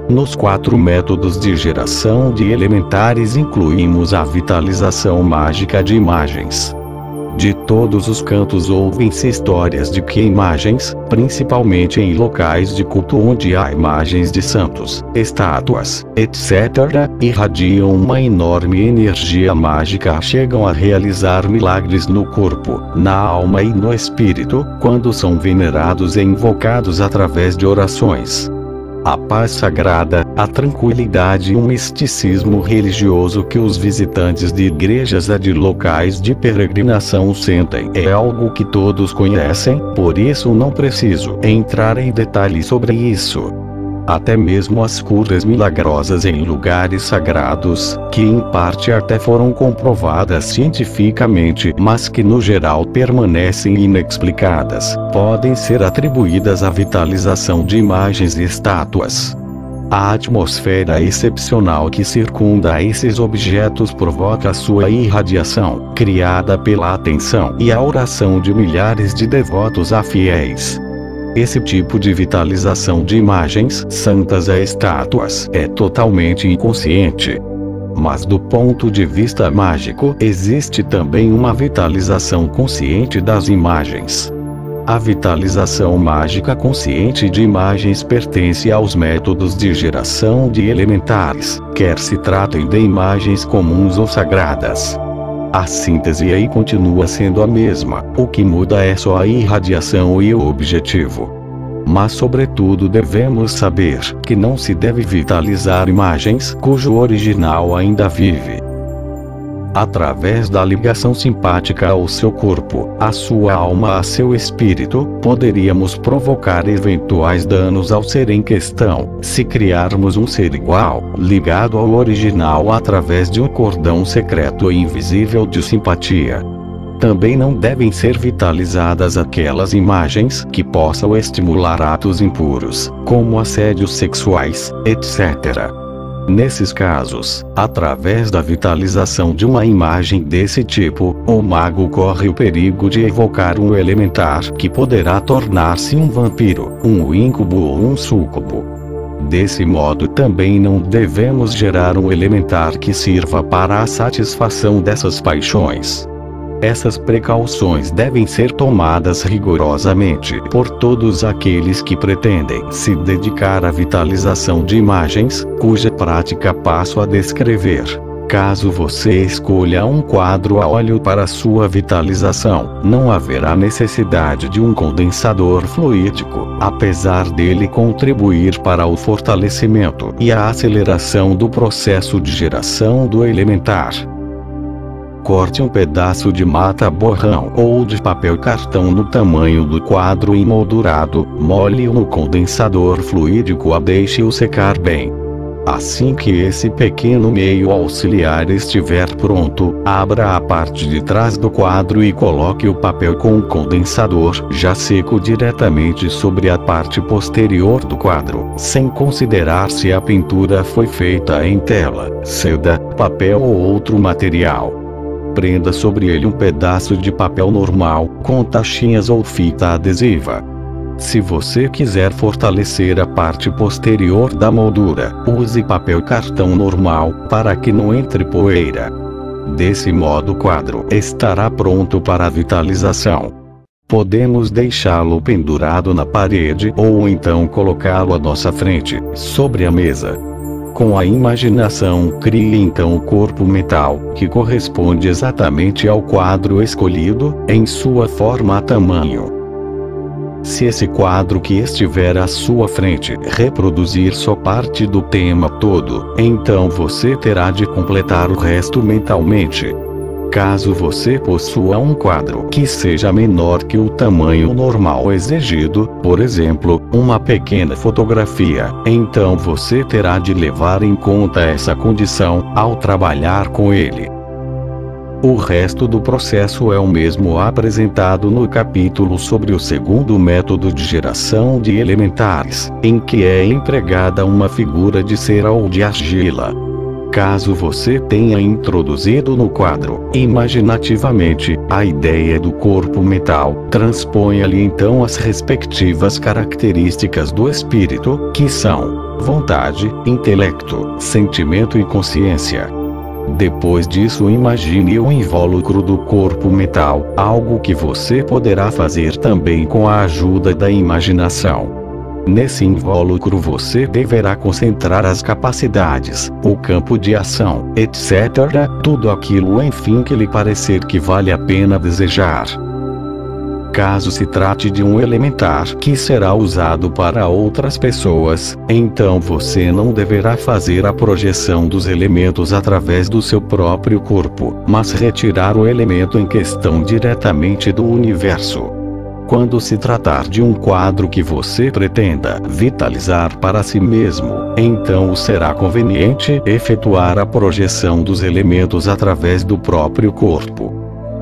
Nos 4 métodos de geração de elementares incluímos a vitalização mágica de imagens. De todos os cantos ouvem-se histórias de que imagens, principalmente em locais de culto onde há imagens de santos, estátuas, etc., irradiam uma enorme energia mágica, chegam a realizar milagres no corpo, na alma e no espírito, quando são venerados e invocados através de orações. A paz sagrada, a tranquilidade e o misticismo religioso que os visitantes de igrejas e de locais de peregrinação sentem é algo que todos conhecem, por isso não preciso entrar em detalhes sobre isso. Até mesmo as curas milagrosas em lugares sagrados, que em parte até foram comprovadas cientificamente, mas que no geral permanecem inexplicadas, podem ser atribuídas à vitalização de imagens e estátuas. A atmosfera excepcional que circunda esses objetos provoca a sua irradiação, criada pela atenção e a oração de milhares de devotos a fiéis. Esse tipo de vitalização de imagens santas a estátuas é totalmente inconsciente. Mas do ponto de vista mágico, existe também uma vitalização consciente das imagens. A vitalização mágica consciente de imagens pertence aos métodos de geração de elementares, quer se tratem de imagens comuns ou sagradas. A síntese aí continua sendo a mesma, o que muda é só a irradiação e o objetivo. Mas sobretudo devemos saber que não se deve vitalizar imagens cujo original ainda vive. Através da ligação simpática ao seu corpo, à sua alma, a seu espírito, poderíamos provocar eventuais danos ao ser em questão, se criarmos um ser igual, ligado ao original através de um cordão secreto e invisível de simpatia. Também não devem ser vitalizadas aquelas imagens que possam estimular atos impuros, como assédios sexuais, etc. Nesses casos, através da vitalização de uma imagem desse tipo, o mago corre o perigo de evocar um elementar que poderá tornar-se um vampiro, um íncubo ou um súcubo. Desse modo também não devemos gerar um elementar que sirva para a satisfação dessas paixões. Essas precauções devem ser tomadas rigorosamente por todos aqueles que pretendem se dedicar à vitalização de imagens, cuja prática passo a descrever. Caso você escolha um quadro a óleo para sua vitalização, não haverá necessidade de um condensador fluídico, apesar dele contribuir para o fortalecimento e a aceleração do processo de geração do elementar. Corte um pedaço de mata-borrão ou de papel cartão no tamanho do quadro emoldurado, molhe-o no condensador fluídico e deixe-o secar bem. Assim que esse pequeno meio auxiliar estiver pronto, abra a parte de trás do quadro e coloque o papel com o condensador já seco diretamente sobre a parte posterior do quadro, sem considerar se a pintura foi feita em tela, seda, papel ou outro material. Prenda sobre ele um pedaço de papel normal, com tachinhas ou fita adesiva. Se você quiser fortalecer a parte posterior da moldura, use papel cartão normal, para que não entre poeira. Desse modo o quadro estará pronto para a vitalização. Podemos deixá-lo pendurado na parede ou então colocá-lo à nossa frente, sobre a mesa. Com a imaginação, crie então o corpo mental, que corresponde exatamente ao quadro escolhido, em sua forma e tamanho. Se esse quadro que estiver à sua frente reproduzir só parte do tema todo, então você terá de completar o resto mentalmente. Caso você possua um quadro que seja menor que o tamanho normal exigido, por exemplo, uma pequena fotografia, então você terá de levar em conta essa condição ao trabalhar com ele. O resto do processo é o mesmo apresentado no capítulo sobre o segundo método de geração de elementares, em que é empregada uma figura de cera ou de argila. Caso você tenha introduzido no quadro, imaginativamente, a ideia do corpo mental, transponha-lhe então as respectivas características do espírito, que são vontade, intelecto, sentimento e consciência. Depois disso, imagine o invólucro do corpo mental, algo que você poderá fazer também com a ajuda da imaginação. Nesse invólucro você deverá concentrar as capacidades, o campo de ação, etc. Tudo aquilo enfim que lhe parecer que vale a pena desejar. Caso se trate de um elementar que será usado para outras pessoas, então você não deverá fazer a projeção dos elementos através do seu próprio corpo, mas retirar o elemento em questão diretamente do universo. Quando se tratar de um quadro que você pretenda vitalizar para si mesmo, então será conveniente efetuar a projeção dos elementos através do próprio corpo.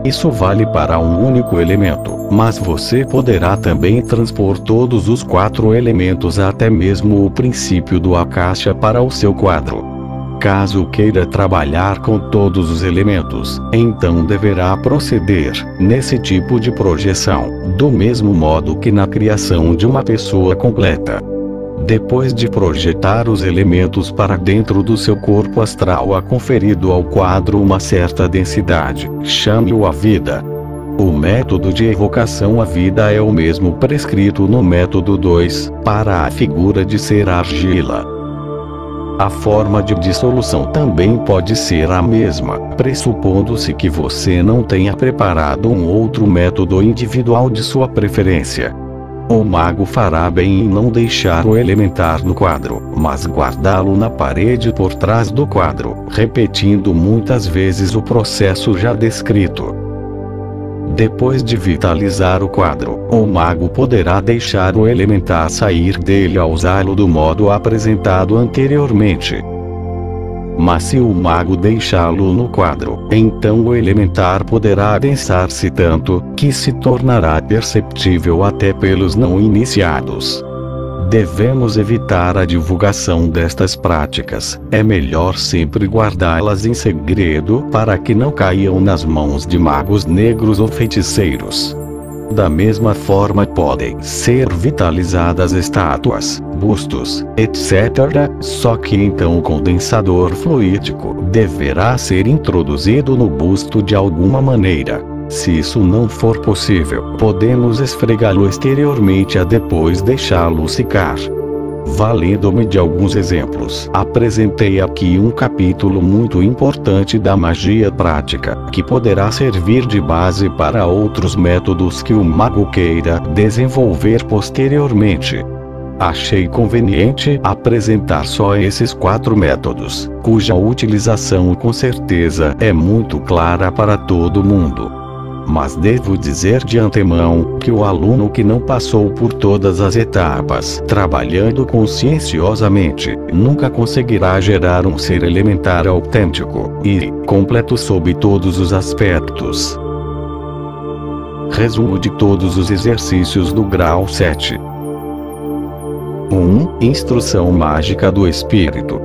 Isso vale para um único elemento, mas você poderá também transpor todos os 4 elementos até mesmo o princípio do Akasha para o seu quadro. Caso queira trabalhar com todos os elementos, então deverá proceder, nesse tipo de projeção, do mesmo modo que na criação de uma pessoa completa. Depois de projetar os elementos para dentro do seu corpo astral, há conferido ao quadro uma certa densidade, chame-o a vida. O método de evocação à vida é o mesmo prescrito no método 2, para a figura de ser argila. A forma de dissolução também pode ser a mesma, pressupondo-se que você não tenha preparado um outro método individual de sua preferência. O mago fará bem em não deixar o elementar no quadro, mas guardá-lo na parede por trás do quadro, repetindo muitas vezes o processo já descrito. Depois de vitalizar o quadro, o mago poderá deixar o elementar sair dele ao usá-lo do modo apresentado anteriormente. Mas se o mago deixá-lo no quadro, então o elementar poderá adensar-se tanto, que se tornará perceptível até pelos não iniciados. Devemos evitar a divulgação destas práticas, é melhor sempre guardá-las em segredo para que não caiam nas mãos de magos negros ou feiticeiros. Da mesma forma podem ser vitalizadas estátuas, bustos, etc., só que então o condensador fluídico deverá ser introduzido no busto de alguma maneira. Se isso não for possível, podemos esfregá-lo exteriormente a depois deixá-lo secar. Valendo-me de alguns exemplos, apresentei aqui um capítulo muito importante da magia prática, que poderá servir de base para outros métodos que o mago queira desenvolver posteriormente. Achei conveniente apresentar só esses 4 métodos, cuja utilização com certeza é muito clara para todo mundo. Mas devo dizer de antemão que o aluno que não passou por todas as etapas, trabalhando conscienciosamente, nunca conseguirá gerar um ser elementar autêntico e completo sob todos os aspectos. Resumo de todos os exercícios do grau 7. 1. Instrução mágica do espírito.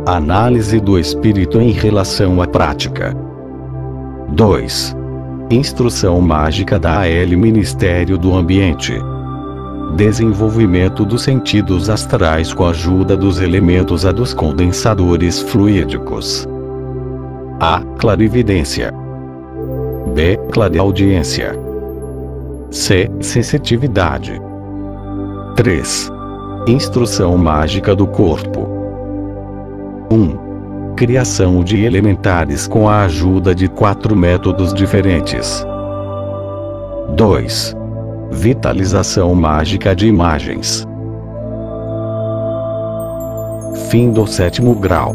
Análise do espírito em relação à prática. 2. Instrução mágica da AL Ministério do Ambiente. Desenvolvimento dos sentidos astrais com a ajuda dos elementos A dos condensadores fluídicos. A. Clarividência. B. Clareaudiência. C. Sensitividade. 3. Instrução mágica do corpo. 1. Criação de elementares com a ajuda de 4 métodos diferentes. 2. Vitalização mágica de imagens. Fim do 7º grau.